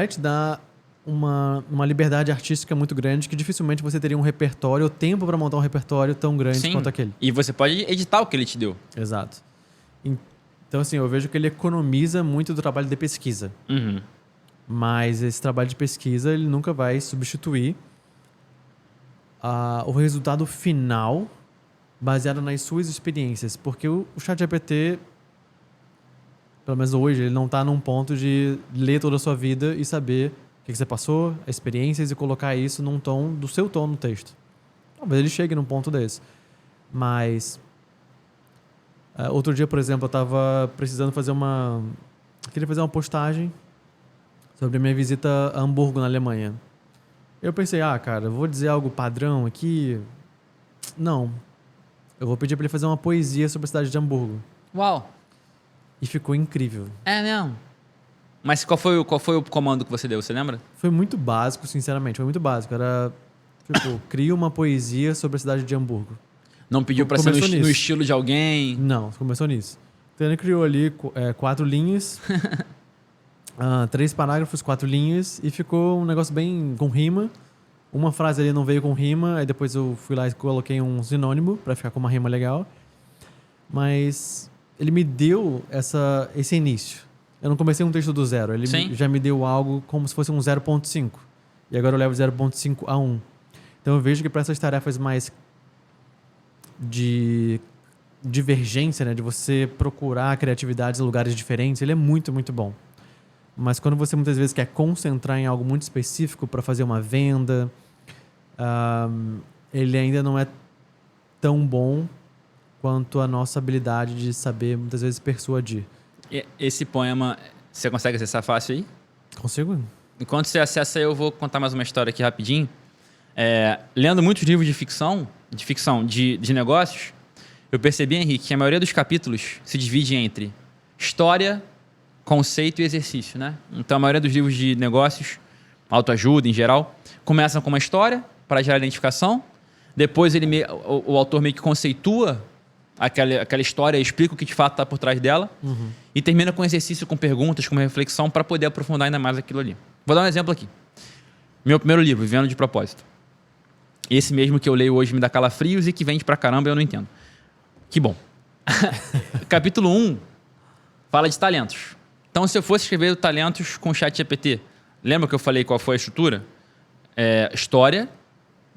te dar uma liberdade artística muito grande que dificilmente você teria um repertório, ou tempo para montar um repertório tão grande quanto aquele. E você pode editar o que ele te deu. Exato. Então, assim, eu vejo que ele economiza muito do trabalho de pesquisa. Uhum. Mas esse trabalho de pesquisa, ele nunca vai substituir o resultado final baseado nas suas experiências. Porque o ChatGPT, pelo menos hoje, ele não está num ponto de ler toda a sua vida e saber o que você passou, experiências, e colocar isso num tom do seu tom no texto. Talvez ele chegue num ponto desse. Mas outro dia, por exemplo, eu estava precisando fazer queria fazer uma postagem sobre a minha visita a Hamburgo, na Alemanha. Eu pensei, cara, eu vou dizer algo padrão aqui? Não. Eu vou pedir para ele fazer uma poesia sobre a cidade de Hamburgo. Uau! E ficou incrível. É mesmo? Mas qual foi o comando que você deu, você lembra? Foi muito básico, sinceramente. Foi muito básico. Era, cria uma poesia sobre a cidade de Hamburgo. Não pediu para ser no estilo de alguém? Não, começou nisso. Então ele criou ali 4 linhas, 3 parágrafos, 4 linhas, e ficou um negócio bem com rima. Uma frase ali não veio com rima, aí depois eu fui lá e coloquei um sinônimo para ficar com uma rima legal. Mas ele me deu esse início. Eu não comecei um texto do zero. Ele já me deu algo como se fosse um 0.5. E agora eu levo 0.5 a 1. Então eu vejo que para essas tarefas mais de divergência, né, de você procurar criatividades em lugares diferentes, ele é muito, muito bom. Mas quando você muitas vezes quer concentrar em algo muito específico para fazer uma venda, ele ainda não é tão bom quanto a nossa habilidade de saber, muitas vezes, persuadir. Esse poema, você consegue acessar fácil aí? Consigo. Enquanto você acessa, eu vou contar mais uma história aqui rapidinho. Lendo muitos livros de ficção de negócios, eu percebi, Henrique, que a maioria dos capítulos se divide entre história conceito e exercício, né? Então, a maioria dos livros de negócios, autoajuda em geral, começam com uma história para gerar identificação. Depois, o autor meio que conceitua aquela história, explica o que de fato está por trás dela. E termina com exercício, com perguntas, com uma reflexão para poder aprofundar ainda mais aquilo ali. Vou dar um exemplo aqui. Meu primeiro livro, Vivendo de Propósito. Esse mesmo que eu leio hoje me dá calafrios e que vende pra caramba eu não entendo. Que bom. Capítulo 1 fala de talentos. Então, se eu fosse escrever talentos com ChatGPT, lembra que eu falei qual foi a estrutura? História,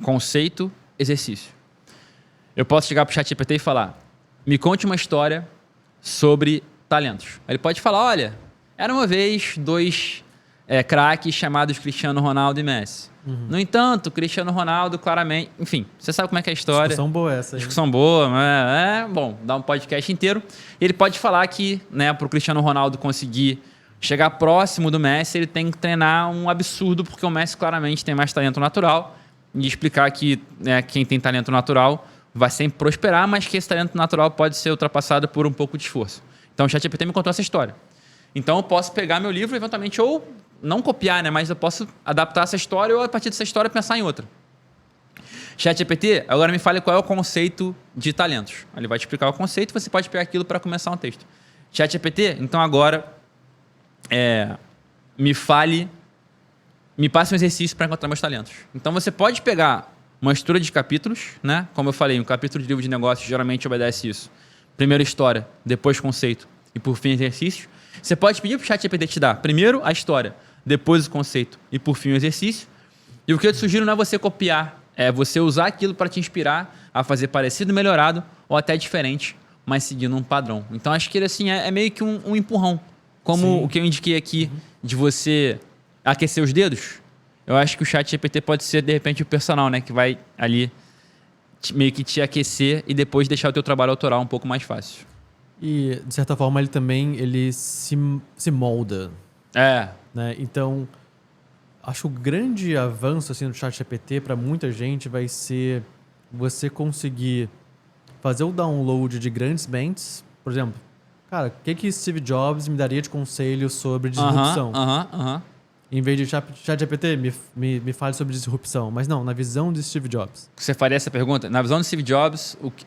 conceito, exercício. Eu posso chegar pro ChatGPT e falar: me conte uma história sobre talentos. Ele pode falar: olha, era uma vez 2 craques chamados Cristiano Ronaldo e Messi. No entanto, Cristiano Ronaldo claramente... Enfim, você sabe como é que é a história. Discussão boa essa. Discussão boa, bom, dá um podcast inteiro. Ele pode falar que, né, para o Cristiano Ronaldo conseguir chegar próximo do Messi, ele tem que treinar um absurdo, porque o Messi claramente tem mais talento natural. E explicar que, né, quem tem talento natural vai sempre prosperar, mas que esse talento natural pode ser ultrapassado por um pouco de esforço. Então o ChatGPT me contou essa história. Então eu posso pegar meu livro, eventualmente, ou não copiar, né, mas eu posso adaptar essa história ou, a partir dessa história, pensar em outra. ChatGPT, agora me fale qual é o conceito de talentos. Ele vai te explicar o conceito e você pode pegar aquilo para começar um texto. ChatGPT, então agora me passe um exercício para encontrar meus talentos. Então você pode pegar uma estrutura de capítulos, né? Como eu falei, um capítulo de livro de negócios geralmente obedece isso. Primeiro história, depois conceito e por fim exercício. Você pode pedir para o ChatGPT te dar primeiro a história, depois o conceito e por fim o exercício. E o que eu te sugiro não é você copiar, é você usar aquilo para te inspirar a fazer parecido, melhorado ou até diferente, mas seguindo um padrão. Então acho que ele assim, é meio que um empurrão. Como Sim. o que eu indiquei aqui de você aquecer os dedos, eu acho que o ChatGPT pode ser, de repente, o personal, né? Que vai ali meio que te aquecer e depois deixar o teu trabalho autoral um pouco mais fácil. E, de certa forma, ele se molda. Né? Então, acho que o grande avanço assim, do ChatGPT para muita gente vai ser você conseguir fazer o download de grandes mentes. Por exemplo, cara, o que Steve Jobs me daria de conselho sobre disrupção? Em vez de ChatGPT, me fale sobre disrupção. Mas não, na visão de Steve Jobs. Você faria essa pergunta? Na visão de Steve Jobs, o que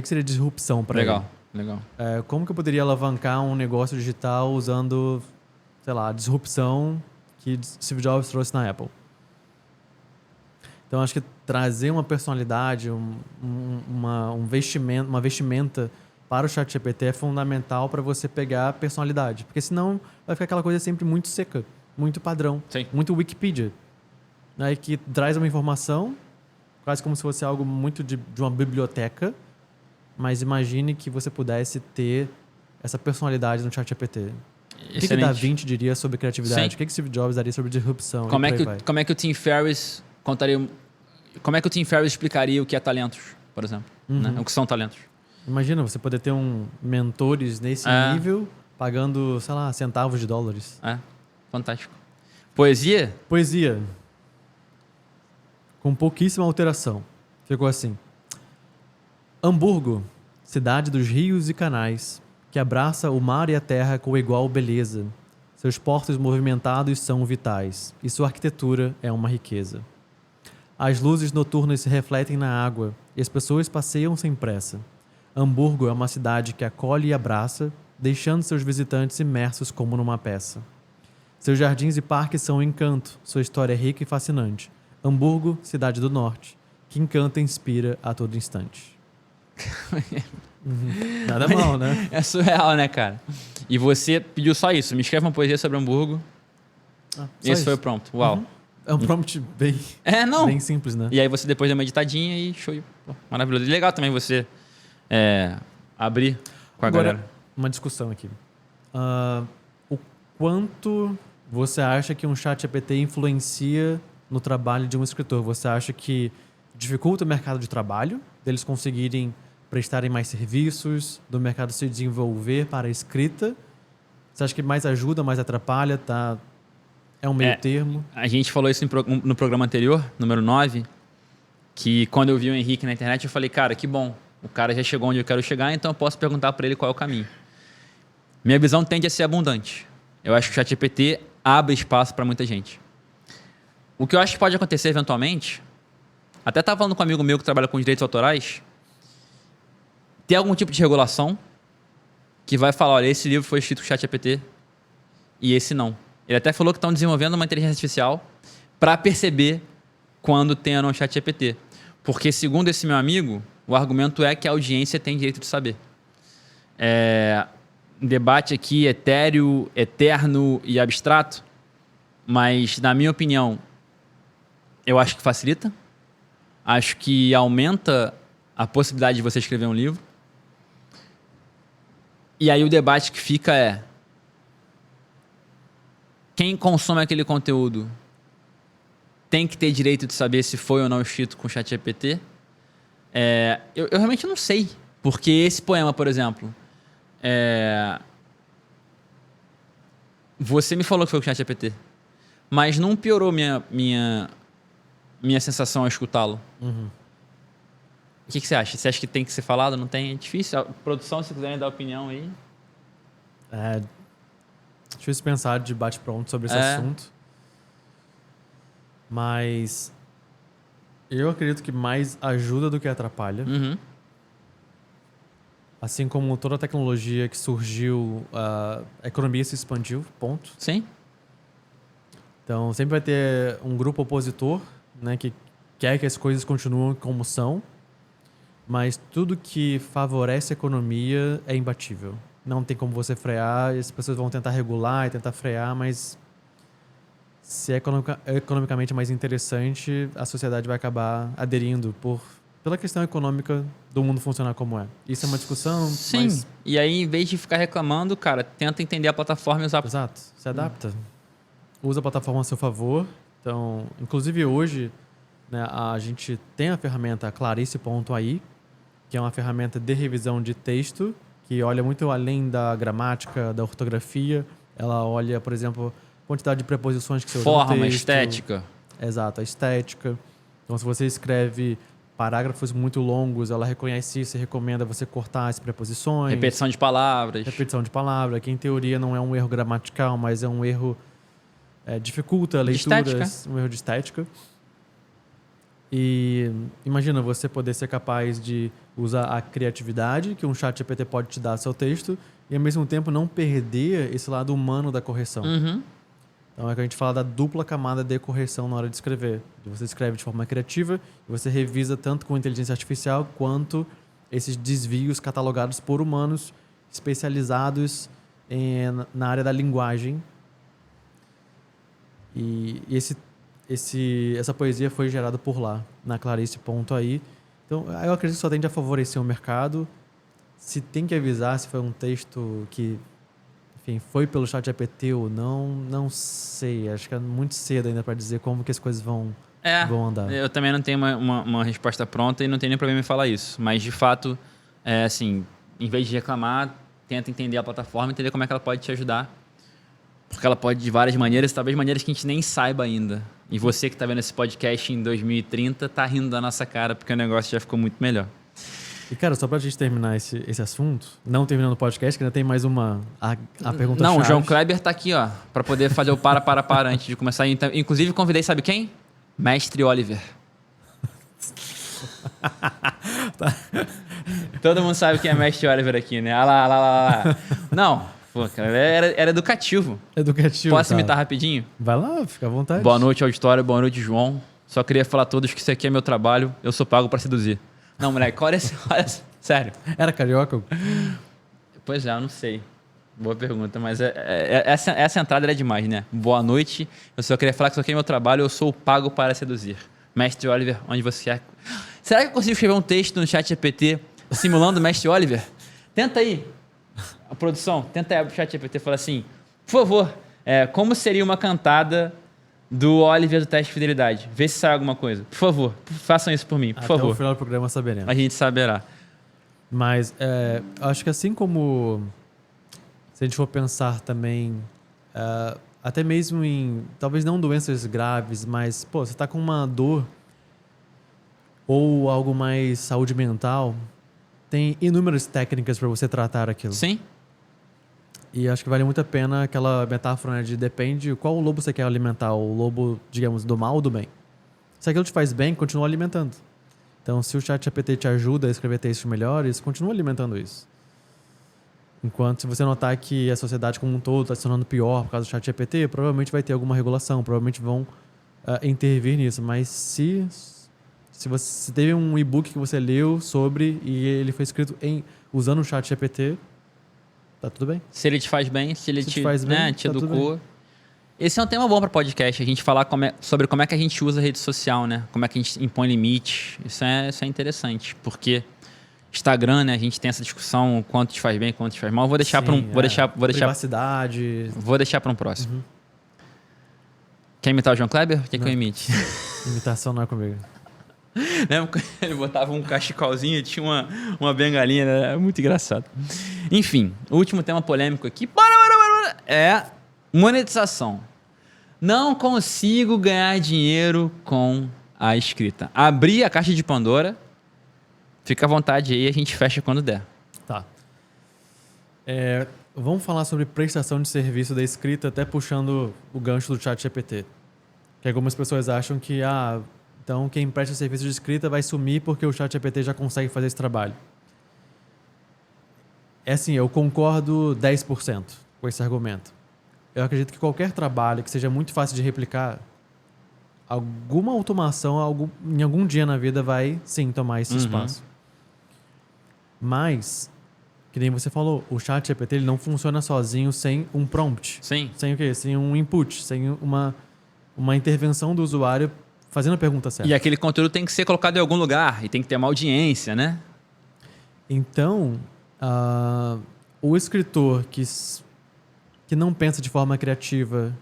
seria disrupção para ele? Legal. Como que eu poderia alavancar um negócio digital usando, sei lá, a disrupção que Steve Jobs trouxe na Apple? Então, acho que trazer uma personalidade, uma vestimenta para o ChatGPT é fundamental para você pegar a personalidade. Porque senão vai ficar aquela coisa sempre muito seca, muito padrão, Sim. muito Wikipedia. Né? Que traz uma informação, quase como se fosse algo muito de uma biblioteca, mas imagine que você pudesse ter essa personalidade no ChatGPT. O que Da Vinci diria sobre criatividade? Sim. O que Steve Jobs daria sobre disrupção? Como é que o Tim Ferriss contaria... Como é que o Tim Ferriss explicaria o que é talentos, por exemplo? Né? O que são talentos? Imagina, você poder ter mentores nesse nível, pagando, sei lá, centavos de dólares. Fantástico. Poesia? Poesia. Com pouquíssima alteração. Ficou assim. Hamburgo, cidade dos rios e canais, que abraça o mar e a terra com igual beleza. Seus portos movimentados são vitais, e sua arquitetura é uma riqueza. As luzes noturnas se refletem na água, e as pessoas passeiam sem pressa. Hamburgo é uma cidade que acolhe e abraça, deixando seus visitantes imersos como numa peça. Seus jardins e parques são um encanto, sua história é rica e fascinante. Hamburgo, cidade do norte, que encanta e inspira a todo instante. Nada mal, né? É surreal, né, cara? E você pediu só isso. Me escreve uma poesia sobre Hamburgo. Esse foi o prompt. Uau. É um prompt bem simples, né? E aí você depois deu uma editadinha e show. Pô, maravilhoso. E legal também você abrir com a galera. Uma discussão aqui. O quanto você acha que um ChatGPT influencia no trabalho de um escritor? Você acha que dificulta o mercado de trabalho, deles conseguirem prestarem mais serviços, do mercado se desenvolver para a escrita? Você acha que mais ajuda, mais atrapalha? É um meio termo? A gente falou isso no programa anterior, número 9, que quando eu vi o Henrique na internet, eu falei, cara, que bom. O cara já chegou onde eu quero chegar, então eu posso perguntar para ele qual é o caminho. Minha visão tende a ser abundante. Eu acho que o ChatGPT abre espaço para muita gente. O que eu acho que pode acontecer eventualmente, até estava falando com um amigo meu que trabalha com direitos autorais, ter algum tipo de regulação que vai falar, olha, esse livro foi escrito com ChatGPT e esse não. Ele até falou que estão desenvolvendo uma inteligência artificial para perceber quando tem ou não ChatGPT. Porque, segundo esse meu amigo, o argumento é que a audiência tem direito de saber. Um debate aqui etéreo, eterno e abstrato, mas, na minha opinião, eu acho que facilita. Acho que aumenta a possibilidade de você escrever um livro. E aí o debate que fica é: quem consome aquele conteúdo tem que ter direito de saber se foi ou não escrito com ChatGPT? Eu realmente não sei. Porque esse poema, por exemplo, você me falou que foi com ChatGPT, mas não piorou minha sensação ao escutá-lo. Uhum. O que você acha? Você acha que tem que ser falado? Não tem? É difícil? A produção, se quiserem dar opinião aí. É difícil pensar de bate-pronto sobre esse assunto. Mas eu acredito que mais ajuda do que atrapalha. Uhum. Assim como toda a tecnologia que surgiu, a economia se expandiu, ponto. Sim. Então sempre vai ter um grupo opositor, né, que quer que as coisas continuem como são, mas tudo que favorece a economia é imbatível. Não tem como você frear, e as pessoas vão tentar regular e tentar frear, mas se é economicamente mais interessante, a sociedade vai acabar aderindo pela questão econômica do mundo funcionar como é. Isso é uma discussão. Sim. Mas... E aí, em vez de ficar reclamando, cara, tenta entender a plataforma e usar. Exato. Se adapta. Usa a plataforma a seu favor. Então, inclusive hoje, né, a gente tem a ferramenta Clarice.ai, que é uma ferramenta de revisão de texto, que olha muito além da gramática, da ortografia. Ela olha, por exemplo, a quantidade de preposições que você usa no Forma, texto. estética. Exato, a estética. Então, se você escreve parágrafos muito longos, ela reconhece isso e recomenda você cortar as preposições. Repetição de palavras. Repetição de palavra, que em teoria não é um erro gramatical, mas é um erro... dificulta a leitura, um erro de estética. E imagina você poder ser capaz de usar a criatividade que um chat GPT pode te dar ao seu texto e ao mesmo tempo não perder esse lado humano da correção. Uhum. Então é que a gente fala da dupla camada de correção na hora de escrever. Você escreve de forma criativa e você revisa tanto com inteligência artificial quanto esses desvios catalogados por humanos especializados na área da linguagem. E essa poesia foi gerada por lá, na Clarice.ai. Então, eu acredito que só tende a favorecer o mercado. Se tem que avisar se foi um texto que, enfim, foi pelo ChatGPT ou não sei. Acho que é muito cedo ainda para dizer como que as coisas vão andar. Eu também não tenho uma resposta pronta e não tenho nem problema em falar isso. Mas, de fato, assim, em vez de reclamar, tenta entender a plataforma, entender como é que ela pode te ajudar. Porque ela pode de várias maneiras, talvez maneiras que a gente nem saiba ainda. E você que está vendo esse podcast em 2030 tá rindo da nossa cara porque o negócio já ficou muito melhor. E, cara, só pra gente terminar esse assunto, não terminando o podcast, que ainda tem mais a pergunta Não, chave. o João Kleber tá aqui, ó, para poder fazer o para antes de começar. Inclusive, convidei, sabe quem? Mestre Oliver. Tá. Todo mundo sabe quem é Mestre Oliver aqui, né? Olha lá. Não. Pô, cara, era educativo. Educativo. Posso imitar rapidinho? Vai lá, fica à vontade. Boa noite, auditório. Boa noite, João. Só queria falar a todos que isso aqui é meu trabalho. Eu sou pago pra seduzir. Não, moleque, olha sério. Era carioca? Pois é, eu não sei. Boa pergunta, mas essa entrada é demais, né? Boa noite. Eu só queria falar que isso aqui é meu trabalho. Eu sou pago para seduzir. Mestre Oliver, onde você quer. Será que eu consigo escrever um texto no chat GPT simulando Mestre Oliver? Tenta aí. A produção, tenta aí o chat GPT e fala assim, por favor, como seria uma cantada do Oliver do teste de fidelidade? Vê se sai alguma coisa. Por favor, façam isso por mim, por favor. Até o final do programa saberemos. A gente saberá. Mas acho que assim como, se a gente for pensar também, até mesmo em, talvez não doenças graves, mas, pô, você tá com uma dor ou algo mais saúde mental, tem inúmeras técnicas para você tratar aquilo. Sim. E acho que vale muito a pena aquela metáfora, né, de depende qual lobo você quer alimentar, o lobo, digamos, do mal ou do bem. Se aquilo te faz bem, continua alimentando. Então, se o ChatGPT te ajuda a escrever textos melhores, continua alimentando isso. Enquanto se você notar que a sociedade como um todo está se tornando pior por causa do ChatGPT, provavelmente vai ter alguma regulação, provavelmente vão intervir nisso. Mas se você teve um e-book que você leu sobre e ele foi escrito usando o ChatGPT, tá tudo bem. Se ele te faz bem, se ele te faz bem, te tá tudo educou. bem. Esse é um tema bom para podcast, a gente falar sobre como é que a gente usa a rede social, né? Como é que a gente impõe limites. Isso é interessante, porque Instagram, né? A gente tem essa discussão, o quanto te faz bem, o quanto te faz mal. Vou deixar para privacidade. Vou deixar para um próximo. Quer imitar o João Kleber? Quer que eu imite? Imitação não é comigo. Lembra quando ele botava um cachecolzinho e tinha uma bengalinha, né? Muito engraçado. Enfim, o último tema polêmico aqui é monetização. Não consigo ganhar dinheiro com a escrita. Abri a caixa de Pandora. Fica à vontade aí, a gente fecha quando der. Tá. Vamos falar sobre prestação de serviço da escrita, até puxando o gancho do ChatGPT. Que algumas pessoas acham que, então quem presta serviço de escrita vai sumir porque o ChatGPT já consegue fazer esse trabalho. É assim, eu concordo 10% com esse argumento. Eu acredito que qualquer trabalho que seja muito fácil de replicar, alguma automação em algum dia na vida vai, sim, tomar esse espaço. Mas, que nem você falou, o ChatGPT ele não funciona sozinho sem um prompt. Sim. Sem o quê? Sem um input, sem uma intervenção do usuário fazendo a pergunta certa. E aquele conteúdo tem que ser colocado em algum lugar e tem que ter uma audiência, né? Então, o escritor que não pensa de forma criativa,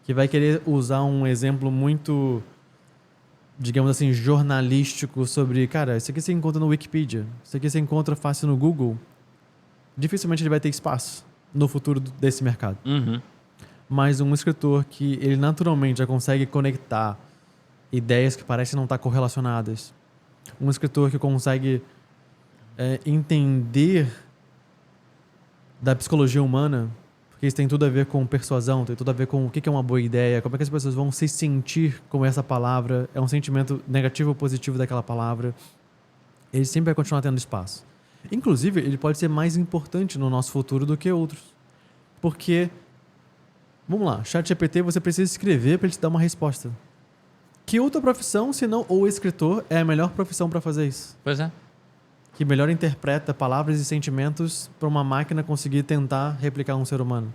que vai querer usar um exemplo muito, digamos assim, jornalístico sobre, cara, isso aqui você encontra no Wikipedia, isso aqui você encontra fácil no Google, dificilmente ele vai ter espaço no futuro desse mercado. Mas um escritor que ele naturalmente já consegue conectar ideias que parecem não estar correlacionadas, um escritor que consegue entender da psicologia humana, porque isso tem tudo a ver com persuasão, tem tudo a ver com o que é uma boa ideia, como é que as pessoas vão se sentir com essa palavra, é um sentimento negativo ou positivo daquela palavra. Ele sempre vai continuar tendo espaço. Inclusive, ele pode ser mais importante no nosso futuro do que outros. Porque, vamos lá, ChatGPT você precisa escrever para ele te dar uma resposta. Que outra profissão, senão o escritor, é a melhor profissão para fazer isso? Pois é. Que melhor interpreta palavras e sentimentos para uma máquina conseguir tentar replicar um ser humano.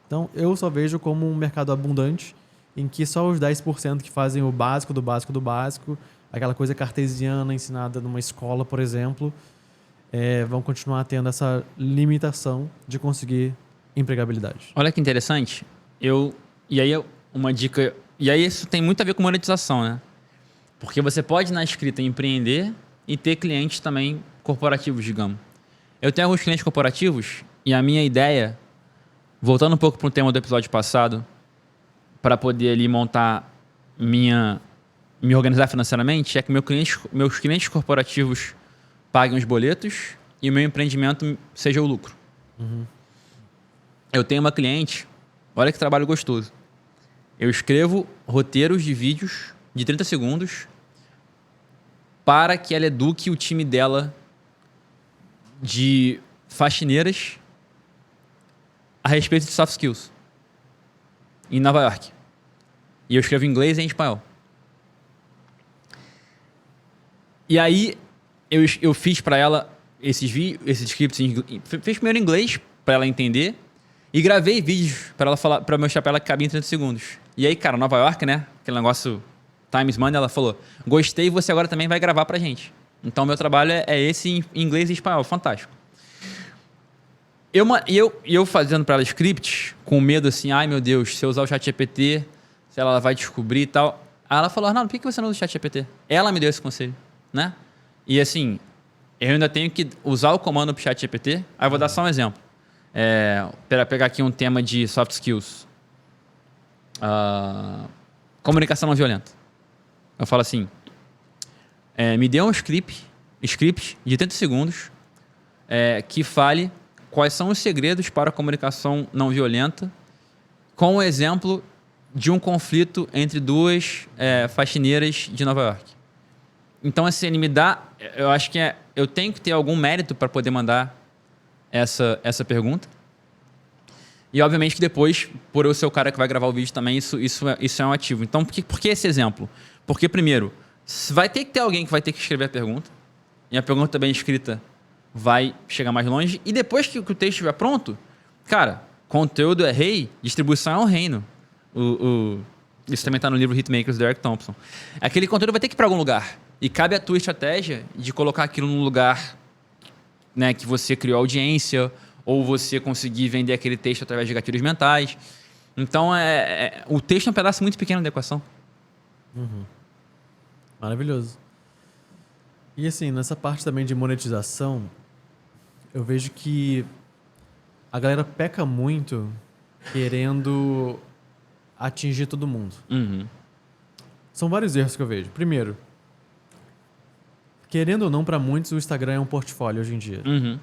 Então, eu só vejo como um mercado abundante em que só os 10% que fazem o básico do básico do básico, aquela coisa cartesiana ensinada numa escola, por exemplo, vão continuar tendo essa limitação de conseguir empregabilidade. Olha que interessante. Uma dica... E aí isso tem muito a ver com monetização, né? Porque você pode, na escrita, empreender e ter clientes também corporativos, digamos. Eu tenho alguns clientes corporativos e a minha ideia, voltando um pouco para o tema do episódio passado, para poder ali me organizar financeiramente, é que meus clientes corporativos paguem os boletos e o meu empreendimento seja o lucro. Eu tenho uma cliente, olha que trabalho gostoso. Eu escrevo roteiros de vídeos de 30 segundos para que ela eduque o time dela de faxineiras a respeito de soft skills em Nova York. E eu escrevo em inglês e em espanhol. E aí eu fiz para ela esses scripts, fiz primeiro em inglês para ela entender e gravei vídeos para ela falar, para mostrar para ela que cabia em 30 segundos. E aí, cara, Nova York, né? Aquele negócio Times Money, ela falou: gostei, você agora também vai gravar pra gente. Então, meu trabalho é esse em inglês e espanhol. Fantástico. Eu fazendo pra ela scripts, com medo assim, ai meu Deus, se eu usar o ChatGPT, se ela vai descobrir e tal. Aí ela falou: Arnaldo, por que você não usa o ChatGPT? Ela me deu esse conselho, né? E assim, eu ainda tenho que usar o comando pro ChatGPT. Aí eu vou dar só um exemplo. Para pegar aqui um tema de soft skills. Comunicação não violenta. Eu falo assim, me dê um script de 30 segundos que fale quais são os segredos para a comunicação não violenta, com o exemplo de um conflito entre duas faxineiras de Nova York. Então, assim, ele me dá... Eu acho que eu tenho que ter algum mérito para poder mandar essa pergunta. E, obviamente, que depois, por eu ser o cara que vai gravar o vídeo também, isso é um ativo. Então, por que esse exemplo? Porque, primeiro, vai ter que ter alguém que vai ter que escrever a pergunta. E a pergunta bem escrita vai chegar mais longe. E depois que o texto estiver pronto, cara, conteúdo é rei, distribuição é um reino. Isso também está no livro Hitmakers, do Eric Thompson. Aquele conteúdo vai ter que ir para algum lugar. E cabe a tua estratégia de colocar aquilo num lugar, né, que você criou audiência, ou você conseguir vender aquele texto através de gatilhos mentais. Então, o texto é um pedaço muito pequeno da equação. Uhum. Maravilhoso. E assim, nessa parte também de monetização, eu vejo que a galera peca muito querendo atingir todo mundo. Uhum. São vários erros que eu vejo. Primeiro, querendo ou não, para muitos, o Instagram é um portfólio hoje em dia. Uhum.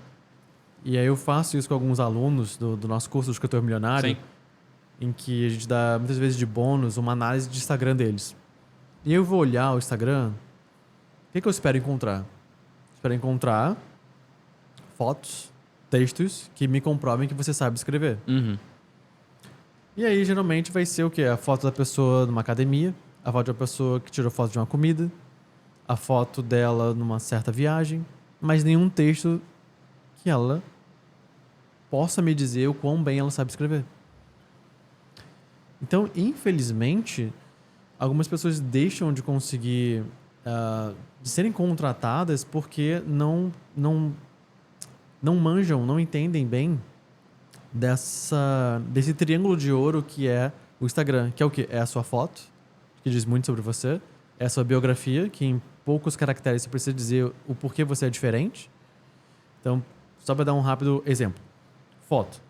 E aí eu faço isso com alguns alunos do nosso curso do Escritor Milionário, Sim. em que a gente dá, muitas vezes, de bônus, uma análise de Instagram deles. E eu vou olhar o Instagram, o que eu espero encontrar? Espero encontrar fotos, textos que me comprovem que você sabe escrever. Uhum. E aí, geralmente, vai ser o quê? A foto da pessoa numa academia, a foto de uma pessoa que tirou foto de uma comida, a foto dela numa certa viagem, mas nenhum texto que ela possa me dizer o quão bem ela sabe escrever. Então, infelizmente, algumas pessoas deixam de conseguir de serem contratadas porque não manjam, não entendem bem desse triângulo de ouro que é o Instagram, que é o quê? É a sua foto, que diz muito sobre você, é a sua biografia, que em poucos caracteres você precisa dizer o porquê você é diferente. Então, só para dar um rápido exemplo. Foto.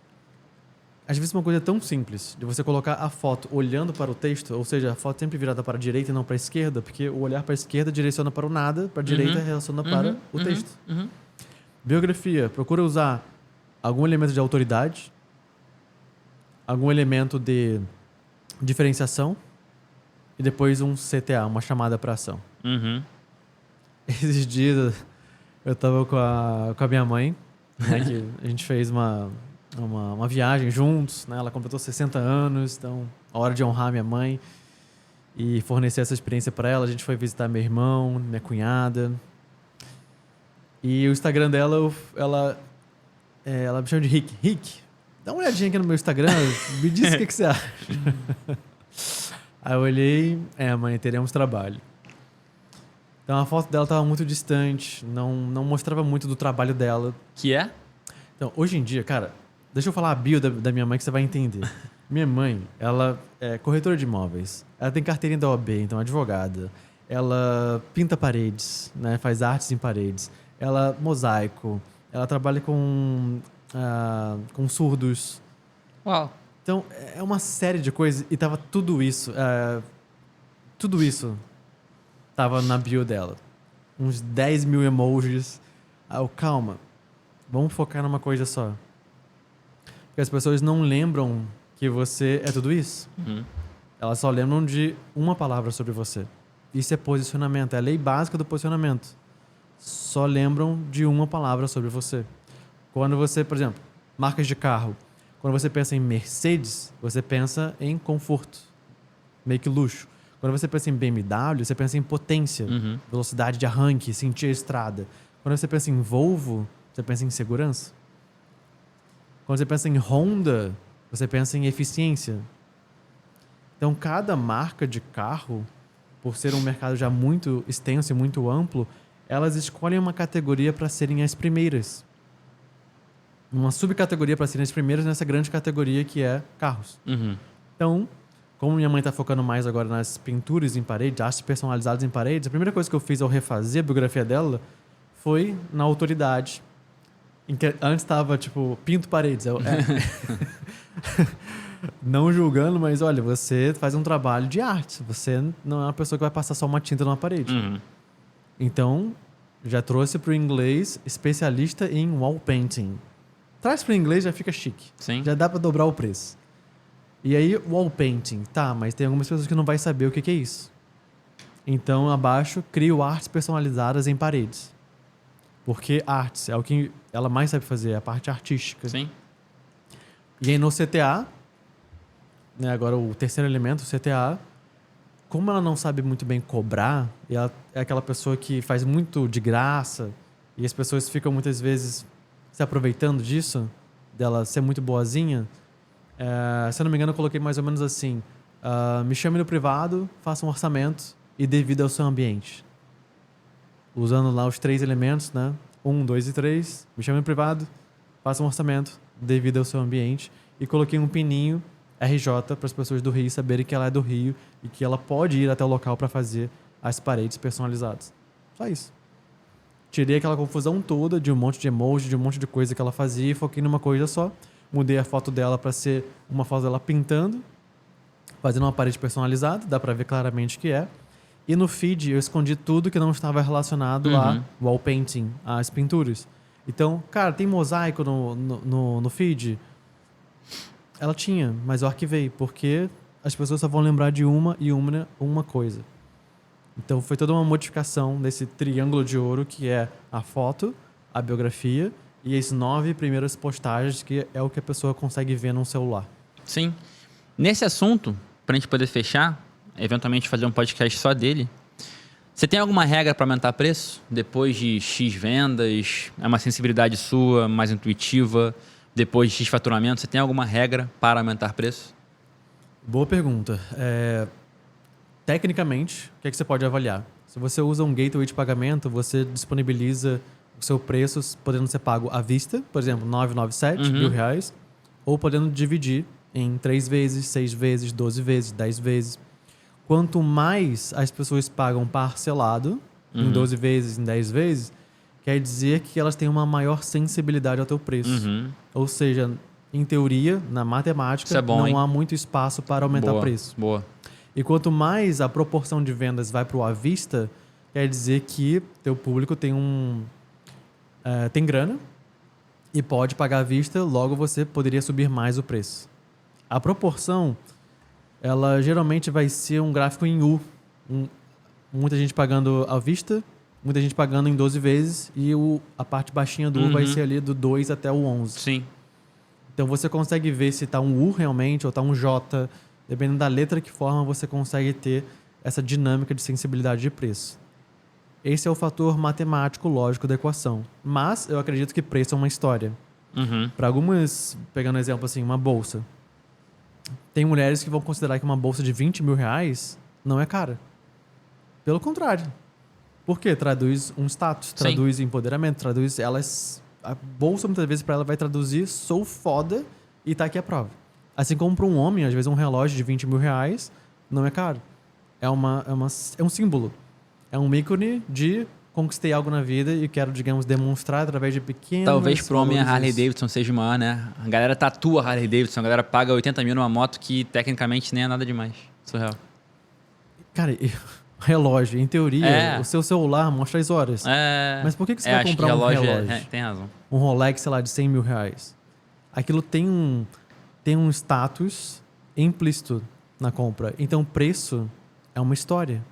Às vezes uma coisa tão simples de você colocar a foto olhando para o texto, ou seja, a foto sempre virada para a direita e não para a esquerda, porque o olhar para a esquerda direciona para o nada, para a direita relaciona para o texto. Biografia. Procura usar algum elemento de autoridade, algum elemento de diferenciação e depois um CTA, uma chamada para ação. Uhum. Esses dias eu estava com a minha mãe, né, que a gente fez uma viagem juntos, né? Ela completou 60 anos, então a hora de honrar minha mãe e fornecer essa experiência para ela. A gente foi visitar meu irmão, minha cunhada. E o Instagram dela, ela me chama de Rick. Rick, dá uma olhadinha aqui no meu Instagram, me diz o que você acha. Aí eu olhei, mãe, teremos trabalho. Então a foto dela estava muito distante, não mostrava muito do trabalho dela. Que é? Então, hoje em dia, cara, deixa eu falar a bio da minha mãe que você vai entender. Minha mãe, ela é corretora de imóveis. Ela tem carteirinha da OAB, então advogada. Ela pinta paredes, né? Faz artes em paredes. Ela mosaico. Ela trabalha com surdos. Uau. Então, é uma série de coisas. E tava tudo isso tava na bio dela. Uns 10 mil emojis. Calma. Vamos focar numa coisa só. Porque as pessoas não lembram que você é tudo isso. Uhum. Elas só lembram de uma palavra sobre você. Isso é posicionamento. É a lei básica do posicionamento. Só lembram de uma palavra sobre você. Quando você, por exemplo, marcas de carro. Quando você pensa em Mercedes, você pensa em conforto. Meio que luxo. Quando você pensa em BMW, você pensa em potência. Velocidade de arranque, sentir a estrada. Quando você pensa em Volvo, você pensa em segurança. Quando você pensa em Honda, você pensa em eficiência. Então, cada marca de carro, por ser um mercado já muito extenso e muito amplo, elas escolhem uma categoria para serem as primeiras. Uma subcategoria para serem as primeiras nessa grande categoria que é carros. Então, como minha mãe está focando mais agora nas pinturas em parede, artes personalizadas em paredes, a primeira coisa que eu fiz ao refazer a biografia dela foi na autoridade. Em que antes estava, tipo, pinto paredes. Não julgando, mas olha, você faz um trabalho de arte. Você não é uma pessoa que vai passar só uma tinta numa parede. Então, já trouxe para o inglês especialista em wall painting. Traz para inglês já fica chique. Sim. Já dá para dobrar o preço. E aí, wall painting. Tá, mas tem algumas pessoas que não vai saber o que é isso. Então, abaixo, crio artes personalizadas em paredes. Porque artes é o que ela mais sabe fazer, a parte artística. Sim. E aí no CTA, né, agora o terceiro elemento, o CTA, como ela não sabe muito bem cobrar, e ela é aquela pessoa que faz muito de graça, e as pessoas ficam muitas vezes se aproveitando disso, dela ser muito boazinha, se eu não me engano eu coloquei mais ou menos assim, me chame no privado, faça um orçamento e devido ao seu ambiente. Usando lá os 3 elementos, né? 1, 2 e 3, me chame no privado, faça um orçamento devido ao seu ambiente e coloquei um pininho RJ para as pessoas do Rio saberem que ela é do Rio e que ela pode ir até o local para fazer as paredes personalizadas. Só isso. Tirei aquela confusão toda de um monte de emoji, de um monte de coisa que ela fazia e foquei numa coisa só. Mudei a foto dela para ser uma foto dela pintando, fazendo uma parede personalizada, dá para ver claramente que é. E no feed eu escondi tudo que não estava relacionado a wall painting, às pinturas. Então, cara, tem mosaico no feed? Ela tinha, mas eu arquivei, porque as pessoas só vão lembrar de uma coisa. Então foi toda uma modificação desse triângulo de ouro que é a foto, a biografia e as 9 primeiras postagens, que é o que a pessoa consegue ver num celular. Sim. Nesse assunto, pra gente poder fechar, eventualmente fazer um podcast só dele, você tem alguma regra para aumentar preço? Depois de X vendas, é uma sensibilidade sua, mais intuitiva, depois de X faturamento, você tem alguma regra para aumentar preço? Boa pergunta. Tecnicamente, o que é que você pode avaliar? Se você usa um gateway de pagamento, você disponibiliza o seu preço podendo ser pago à vista, por exemplo, 997 mil reais, ou podendo dividir em 3 vezes, 6 vezes, 12 vezes, 10 vezes. Quanto mais as pessoas pagam parcelado, em 12 vezes, em 10 vezes, quer dizer que elas têm uma maior sensibilidade ao teu preço. Ou seja, em teoria, na matemática, não há muito espaço para aumentar o preço. Boa. E quanto mais a proporção de vendas vai para o à vista, quer dizer que teu público tem tem grana e pode pagar à vista, logo você poderia subir mais o preço. A proporção, ela geralmente vai ser um gráfico em U. Muita gente pagando à vista, muita gente pagando em 12 vezes e a parte baixinha do U vai ser ali do 2 até o 11. Sim. Então você consegue ver se está um U realmente ou está um J. Dependendo da letra que forma, você consegue ter essa dinâmica de sensibilidade de preço. Esse é o fator matemático lógico da equação. Mas eu acredito que preço é uma história. Para algumas, pegando um exemplo assim, uma bolsa. Tem mulheres que vão considerar que uma bolsa de 20 mil reais não é cara. Pelo contrário. Por quê? Traduz um status, traduz empoderamento, traduz elas... A bolsa muitas vezes para ela vai traduzir sou foda e tá aqui a prova. Assim como para um homem, às vezes um relógio de 20 mil reais não é caro. É um símbolo. É um ícone de conquistei algo na vida e quero, digamos, demonstrar através de pequenos... Talvez pro homem a Harley Davidson seja maior, né? A galera tatua a Harley Davidson, a galera paga 80 mil numa moto que tecnicamente nem é nada demais. Surreal. Cara, relógio, em teoria, o seu celular mostra as horas. Mas por que você vai comprar um relógio? Tem razão. Um Rolex, sei lá, de 100 mil reais. Aquilo tem um status implícito na compra. Então, preço é uma história.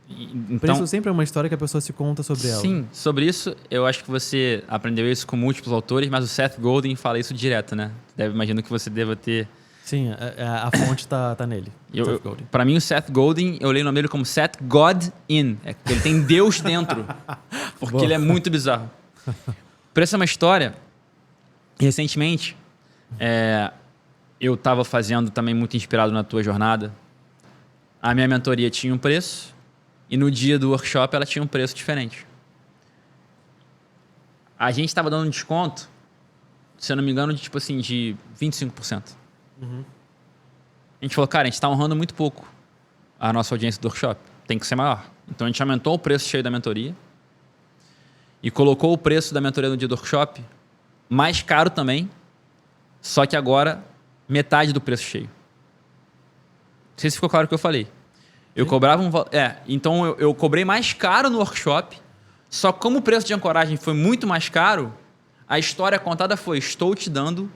Então, preço sempre é uma história que a pessoa se conta sobre ela. Sim, sobre isso, eu acho que você aprendeu isso com múltiplos autores, mas o Seth Godin fala isso direto, né? Imagino que você deva ter... Sim, a fonte tá nele. Para mim, o Seth Godin, eu leio o nome dele como Seth God-in. Ele tem Deus dentro. Porque ele é muito bizarro. Preço é uma história. Recentemente, eu estava fazendo também muito inspirado na tua jornada. A minha mentoria tinha um preço e no dia do workshop ela tinha um preço diferente. A gente estava dando um desconto, se eu não me engano, de 25%. A gente falou, cara, a gente está honrando muito pouco a nossa audiência do workshop. Tem que ser maior. Então a gente aumentou o preço cheio da mentoria e colocou o preço da mentoria no dia do workshop mais caro também, só que agora metade do preço cheio. Não sei se ficou claro o que eu falei. Eu cobrava então eu cobrei mais caro no workshop, só como o preço de ancoragem foi muito mais caro, A história contada foi, estou te dando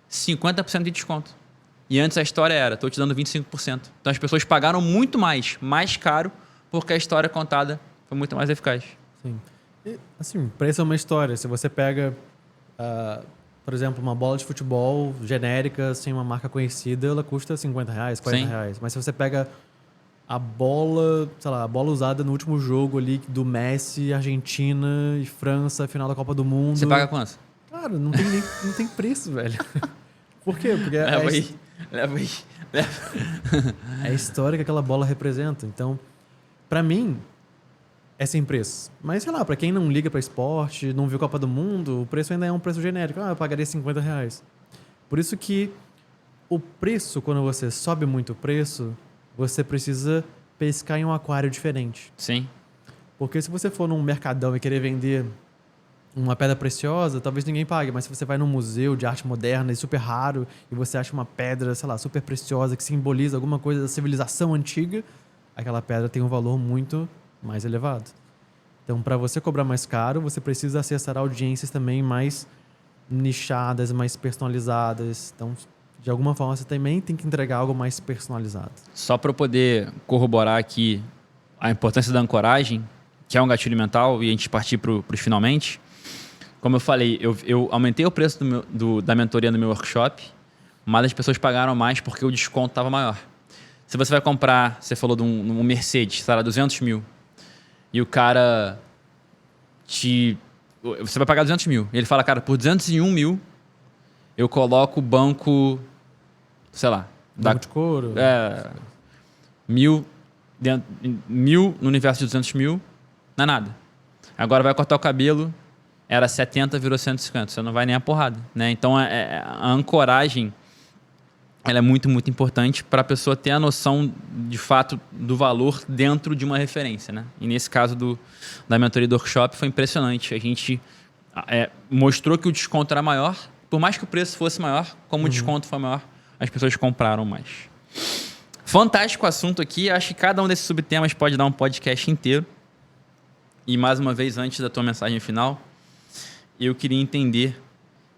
50% de desconto. E antes a história era, estou te dando 25%. Então as pessoas pagaram muito mais caro, porque a história contada foi muito mais eficaz. Sim. E, assim, preço é uma história. Se você pega, por exemplo, uma bola de futebol genérica, sem uma marca conhecida, ela custa R$50, R$40. Mas se você pega a bola, sei lá, a bola usada no último jogo ali do Messi, Argentina e França, final da Copa do Mundo... Você paga quanto? Cara, não tem preço, velho. Por quê? Porque Leva aí. é a história que aquela bola representa. Então, pra mim, é sem preço. Mas, sei lá, pra quem não liga pra esporte, não viu Copa do Mundo, o preço ainda é um preço genérico. Eu pagaria R$50. Por isso que o preço, quando você sobe muito o preço, você precisa pescar em um aquário diferente. Sim. Porque se você for num mercadão e querer vender uma pedra preciosa, talvez ninguém pague. Mas se você vai num museu de arte moderna e super raro e você acha uma pedra, sei lá, super preciosa que simboliza alguma coisa da civilização antiga, aquela pedra tem um valor muito mais elevado. Então, para você cobrar mais caro, você precisa acessar audiências também mais nichadas, mais personalizadas. Então, de alguma forma, você também tem que entregar algo mais personalizado. Só para eu poder corroborar aqui a importância da ancoragem, que é um gatilho mental, e a gente partir para os finalmente. Como eu falei, eu aumentei o preço da mentoria no meu workshop, mas as pessoas pagaram mais porque o desconto estava maior. Se você vai comprar, você falou de um Mercedes, sei lá, 200 mil, e o cara você vai pagar 200 mil. E ele fala, cara, por 201 mil, eu coloco o banco, sei lá... Banco de couro. 1.000 no universo de 200 mil, não é nada. Agora vai cortar o cabelo, era 70, virou 150. Você não vai nem a porrada, né? Então, a ancoragem ela é muito, muito importante para a pessoa ter a noção, de fato, do valor dentro de uma referência, né? E nesse caso da mentoria do workshop, foi impressionante. A gente mostrou que o desconto era maior. Por mais que o preço fosse maior, como o desconto foi maior, as pessoas compraram mais. Fantástico assunto aqui. Acho que cada um desses subtemas pode dar um podcast inteiro. E mais uma vez, antes da tua mensagem final, eu queria entender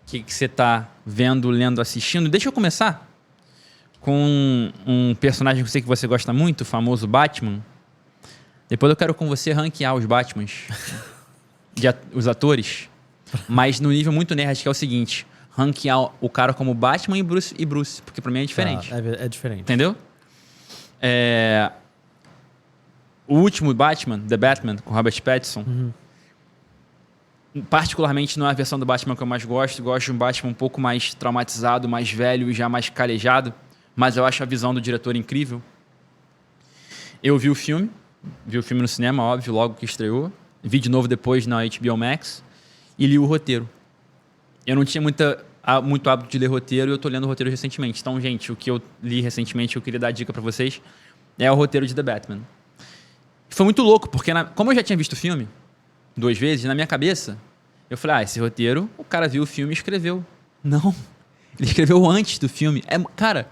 o que você está vendo, lendo, assistindo. Deixa eu começar com um personagem que eu sei que você gosta muito, o famoso Batman. Depois eu quero com você ranquear os Batmans, os atores, mas no nível muito nerd, que é o seguinte: ranquear o cara como Batman e Bruce, porque pra mim é diferente. É diferente. Entendeu? O último Batman, The Batman, com Robert Pattinson, particularmente não é a versão do Batman que eu mais gosto. Gosto de um Batman um pouco mais traumatizado, mais velho e já mais calejado, mas eu acho a visão do diretor incrível. Eu vi o filme no cinema, óbvio, logo que estreou. Vi de novo depois na HBO Max e li o roteiro. Eu não tinha muito hábito de ler roteiro e eu tô lendo o roteiro recentemente. Então, gente, o que eu li recentemente, eu queria dar a dica pra vocês, é o roteiro de The Batman. Foi muito louco, porque como eu já tinha visto o filme 2 vezes, na minha cabeça, eu falei, esse roteiro, o cara viu o filme e escreveu. Não, ele escreveu antes do filme. Cara,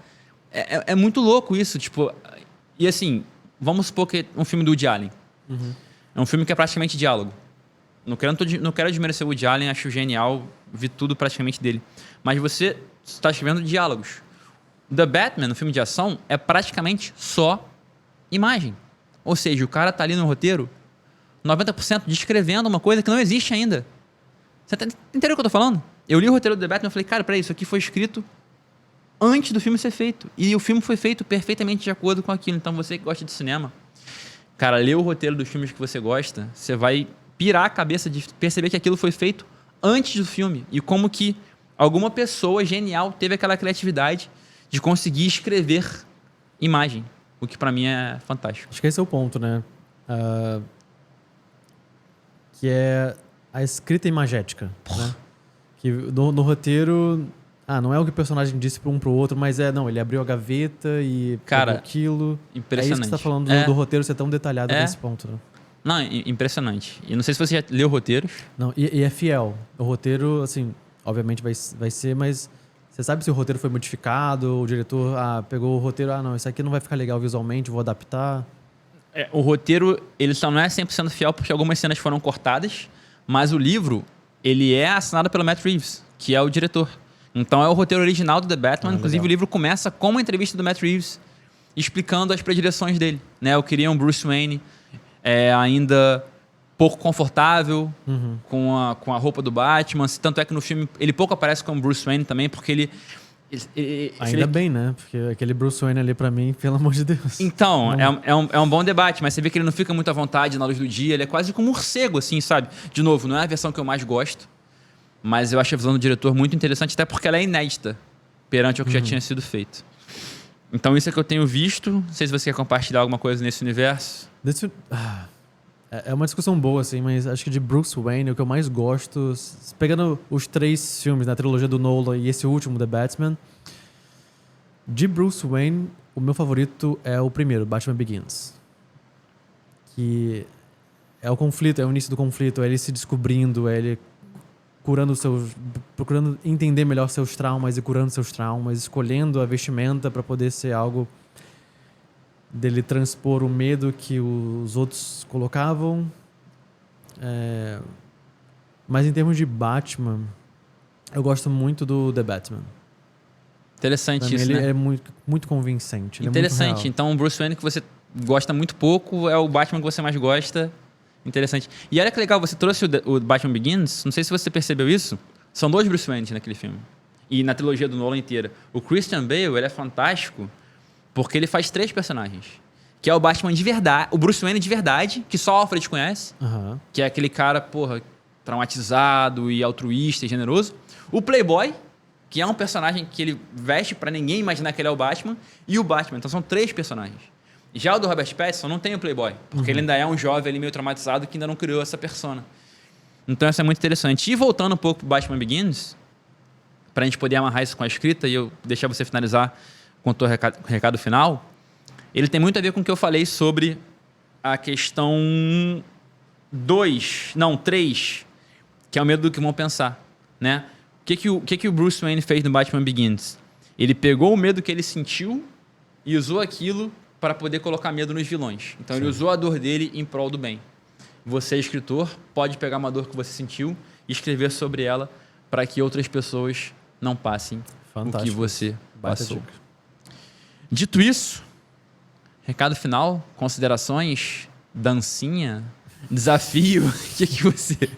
é muito louco isso, tipo... E assim, vamos supor que é um filme do Woody Allen. É um filme que é praticamente diálogo. Não quero desmerecer o Woody Allen, acho genial, vi tudo praticamente dele. Mas você está escrevendo diálogos. The Batman, no filme de ação, é praticamente só imagem. Ou seja, o cara tá ali no roteiro 90% descrevendo uma coisa que não existe ainda. Você entendeu o que eu tô falando? Eu li o roteiro do The Batman e falei, cara, peraí, isso aqui foi escrito antes do filme ser feito. E o filme foi feito perfeitamente de acordo com aquilo. Então, você que gosta de cinema, cara, lê o roteiro dos filmes que você gosta, você vai pirar a cabeça de perceber que aquilo foi feito antes do filme. E como que alguma pessoa genial teve aquela criatividade de conseguir escrever imagem. O que pra mim é fantástico. Acho que esse é o ponto, né? Que é a escrita imagética, né? Que no roteiro... não é o que o personagem disse para um pro outro, mas ele abriu a gaveta e cara, pegou aquilo. Impressionante. É isso que você tá falando do roteiro ser tão detalhado nesse ponto, né? Não, impressionante. E não sei se você já leu roteiros. Não, e é fiel. O roteiro, assim, obviamente vai ser, mas você sabe se o roteiro foi modificado, o diretor pegou o roteiro, não, isso aqui não vai ficar legal visualmente, vou adaptar. O roteiro, ele só não é 100% fiel porque algumas cenas foram cortadas, mas o livro ele é assinado pelo Matt Reeves, que é o diretor. Então é o roteiro original do The Batman. Inclusive, legal. o livro começa com uma entrevista do Matt Reeves explicando as predileções dele. Né? Eu queria um Bruce Wayne ainda pouco confortável com a roupa do Batman. Tanto é que no filme ele pouco aparece como Bruce Wayne também, porque ele Ainda bem, né? Porque aquele Bruce Wayne ali, pra mim, pelo amor de Deus. Então, é um bom debate, mas você vê que ele não fica muito à vontade na luz do dia. Ele é quase como um morcego, assim, sabe? De novo, não é a versão que eu mais gosto, mas eu acho a visão do diretor muito interessante, até porque ela é inédita perante o que já tinha sido feito. Então, isso é que eu tenho visto. Não sei se você quer compartilhar alguma coisa nesse universo. É uma discussão boa, assim, mas acho que de Bruce Wayne, o que eu mais gosto, pegando os 3 filmes na trilogia do Nolan e esse último, The Batman, de Bruce Wayne, o meu favorito é o primeiro, Batman Begins. Que é o conflito, é o início do conflito, é ele se descobrindo, é ele procurando entender melhor seus traumas e curando seus traumas, escolhendo a vestimenta para poder ser algo dele transpor o medo que os outros colocavam. Mas em termos de Batman, eu gosto muito do The Batman. Interessante Pra mim, isso, ele né? é muito convincente. Ele Interessante. É muito real. Então, o Bruce Wayne que você gosta muito pouco é o Batman que você mais gosta. Interessante. E olha que legal, você trouxe o Batman Begins. Não sei se você percebeu isso. São 2 Bruce Wayne naquele filme. E na trilogia do Nolan inteira. O Christian Bale, ele é fantástico porque ele faz 3 personagens. Que é o Batman de verdade, o Bruce Wayne de verdade, que só o Alfred conhece. Aham. Que é aquele cara, traumatizado e altruísta e generoso. O Playboy, que é um personagem que ele veste pra ninguém imaginar que ele é o Batman. E o Batman. Então são 3 personagens. Já o do Robert Pattinson não tem o Playboy, porque ele ainda é um jovem ali meio traumatizado que ainda não criou essa persona. Então isso é muito interessante. E voltando um pouco pro Batman Begins, pra gente poder amarrar isso com a escrita e eu deixar você finalizar com o teu recado final, ele tem muito a ver com o que eu falei sobre a questão 3, que é o medo do que vão pensar, né? O que o Bruce Wayne fez no Batman Begins? Ele pegou o medo que ele sentiu e usou aquilo para poder colocar medo nos vilões. Então, ele usou a dor dele em prol do bem. Você, escritor, pode pegar uma dor que você sentiu e escrever sobre ela para que outras pessoas não passem o que você passou. Dica. Dito isso, recado final, considerações, dancinha, desafio, o que você...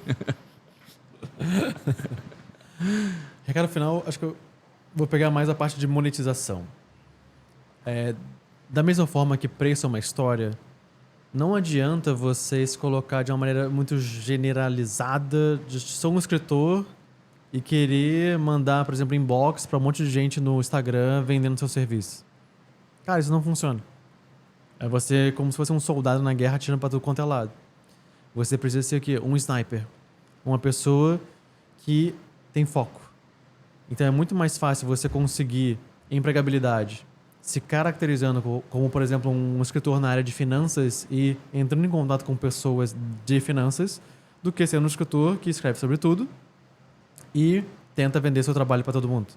Recado final, acho que eu vou pegar mais a parte de monetização. Da mesma forma que preço é uma história, não adianta você se colocar de uma maneira muito generalizada de sou um escritor e querer mandar, por exemplo, inbox para um monte de gente no Instagram vendendo seu serviço. Cara, isso não funciona. É você como se fosse um soldado na guerra atirando para tudo quanto é lado. Você precisa ser o quê? Um sniper. Uma pessoa que tem foco. Então é muito mais fácil você conseguir empregabilidade se caracterizando como, por exemplo, um escritor na área de finanças e entrando em contato com pessoas de finanças, do que sendo um escritor que escreve sobre tudo e tenta vender seu trabalho para todo mundo.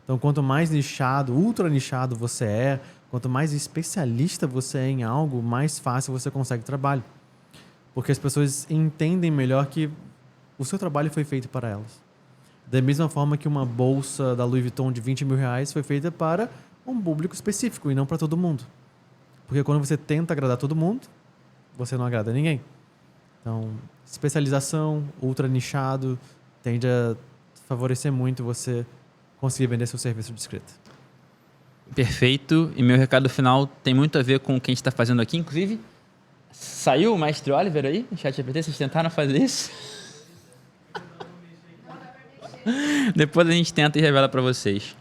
Então, quanto mais nichado, ultra nichado você é, quanto mais especialista você é em algo, mais fácil você consegue trabalho. Porque as pessoas entendem melhor que o seu trabalho foi feito para elas. Da mesma forma que uma bolsa da Louis Vuitton de 20 mil reais foi feita para um público específico e não para todo mundo. Porque quando você tenta agradar todo mundo, você não agrada ninguém. Então, especialização, ultra nichado, tende a favorecer muito você conseguir vender seu serviço de escrita. Perfeito. E meu recado final tem muito a ver com o que a gente está fazendo aqui. Inclusive, saiu o Mestre Oliver aí, no ChatGPT, vocês tentaram fazer isso? Depois a gente tenta e revela para vocês.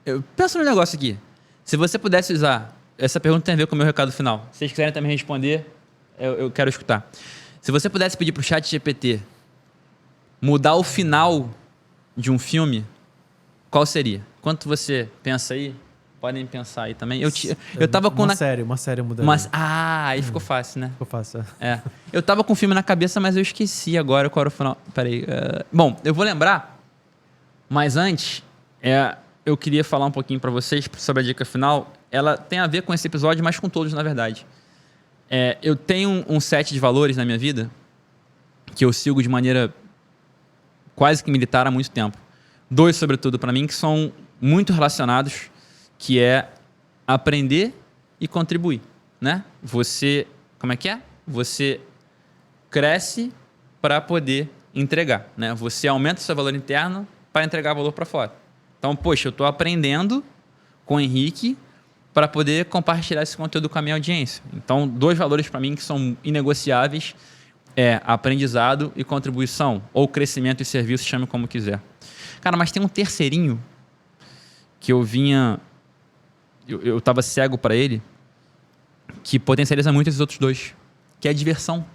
Eu penso num negócio aqui. Se você pudesse usar... Essa pergunta tem a ver com o meu recado final. Se vocês quiserem também responder, eu quero escutar. Se você pudesse pedir pro ChatGPT mudar o final de um filme, qual seria? Quanto você pensa aí? Podem pensar aí também. Eu tava com... Uma série mudaria. Aí ficou fácil, né? Ficou fácil. Eu tava com o filme na cabeça, mas eu esqueci agora qual era o final. Peraí. Bom, eu vou lembrar, mas antes, eu queria falar um pouquinho pra vocês sobre a dica final. Ela tem a ver com esse episódio, mas com todos, na verdade. Eu tenho um set de valores na minha vida que eu sigo de maneira quase que militar há muito tempo. 2, sobretudo, para mim, que são muito relacionados, que é aprender e contribuir, né? Você, como é que é? Você cresce para poder entregar, né? Você aumenta o seu valor interno para entregar valor para fora. Então, poxa, eu estou aprendendo com o Henrique para poder compartilhar esse conteúdo com a minha audiência. Então, 2 valores para mim que são inegociáveis é aprendizado e contribuição, ou crescimento e serviço, chame como quiser. Cara, mas tem um terceirinho que eu vinha... Eu estava cego para ele, que potencializa muito esses outros 2, que é a diversão.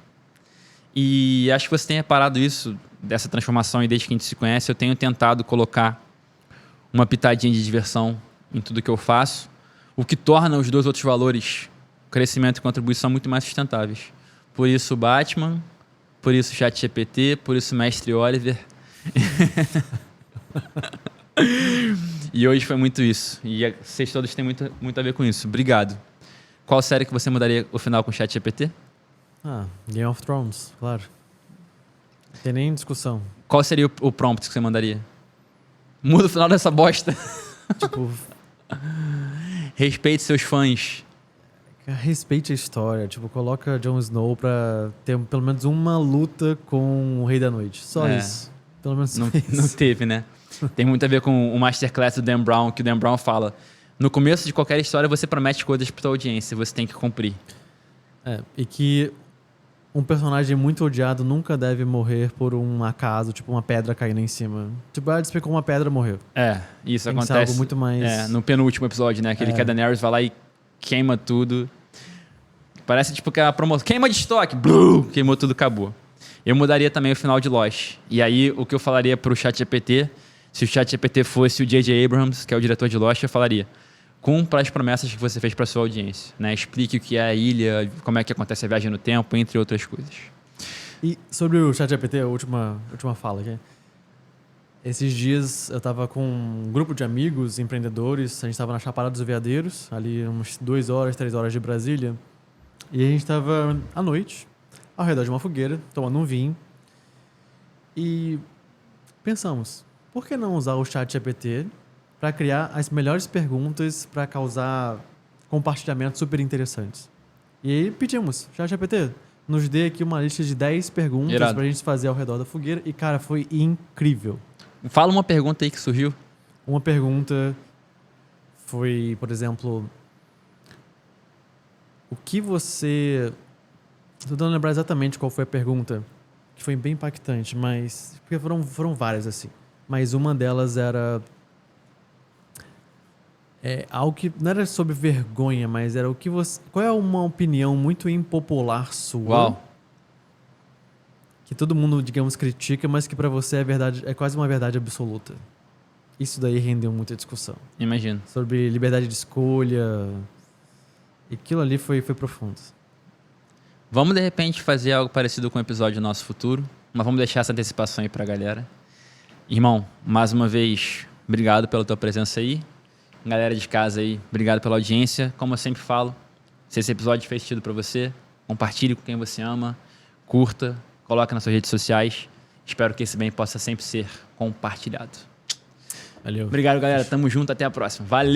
E acho que você tem reparado isso, dessa transformação, e desde que a gente se conhece, eu tenho tentado colocar uma pitadinha de diversão em tudo que eu faço, o que torna os 2 outros valores, crescimento e contribuição, muito mais sustentáveis. Por isso o Batman, por isso o ChatGPT, por isso o Mestre Oliver. E hoje foi muito isso. E vocês todos têm muito a ver com isso. Obrigado. Qual série que você mudaria o final com o ChatGPT? Game of Thrones, claro. Não tem nem discussão. Qual seria o prompt que você mandaria? Muda o final dessa bosta. Tipo, Respeite seus fãs. respeite a história. Tipo, coloca Jon Snow pra ter pelo menos uma luta com o Rei da Noite. Só isso. Pelo menos só isso. Não teve, né? Tem muito a ver com o Masterclass do Dan Brown, que o Dan Brown fala: no começo de qualquer história você promete coisas pra tua audiência, você tem que cumprir. E que um personagem muito odiado nunca deve morrer por um acaso, tipo uma pedra caindo em cima. Tipo, despicou uma pedra, morreu. Isso Tem que ser acontece. algo muito mais... no penúltimo episódio, né? Aquele que a Daenerys vai lá e queima tudo. Parece tipo que a promoção... Queima de estoque! Blum! Queimou tudo, acabou. Eu mudaria também o final de Lost. E aí, o que eu falaria pro ChatGPT, se o ChatGPT fosse o J.J. Abrams, que é o diretor de Lost, eu falaria: cumpra as promessas que você fez para sua audiência, né? Explique o que é a ilha, como é que acontece a viagem no tempo, entre outras coisas. E sobre o ChatGPT, a última fala aqui. Esses dias eu tava com um grupo de amigos, empreendedores, a gente tava na Chapada dos Veadeiros, ali umas 2 horas, 3 horas de Brasília. E a gente tava à noite, ao redor de uma fogueira, tomando um vinho. E pensamos, por que não usar o ChatGPT para criar as melhores perguntas para causar compartilhamentos super interessantes? E aí pedimos, ChatGPT, nos dê aqui uma lista de 10 perguntas pra gente fazer ao redor da fogueira. E, cara, foi incrível. Fala uma pergunta aí que surgiu. Uma pergunta foi, por exemplo, o que você... Estou tentando lembrar exatamente qual foi a pergunta, que foi bem impactante, mas... Porque foram várias, assim. Mas uma delas era... algo que não era sobre vergonha, mas era o que você... Qual é uma opinião muito impopular sua? Uau. Que todo mundo, digamos, critica, mas que pra você é verdade, é quase uma verdade absoluta. Isso daí rendeu muita discussão. Imagino. Sobre liberdade de escolha. E aquilo ali foi profundo. Vamos, de repente, fazer algo parecido com o episódio Nosso Futuro, mas vamos deixar essa antecipação aí pra galera. Irmão, mais uma vez, obrigado pela tua presença aí. Galera de casa aí, obrigado pela audiência. Como eu sempre falo, se esse episódio fez sentido pra você, compartilhe com quem você ama, curta, coloca nas suas redes sociais. Espero que esse bem possa sempre ser compartilhado. Valeu. Obrigado, galera. Tamo junto. Até a próxima. Valeu!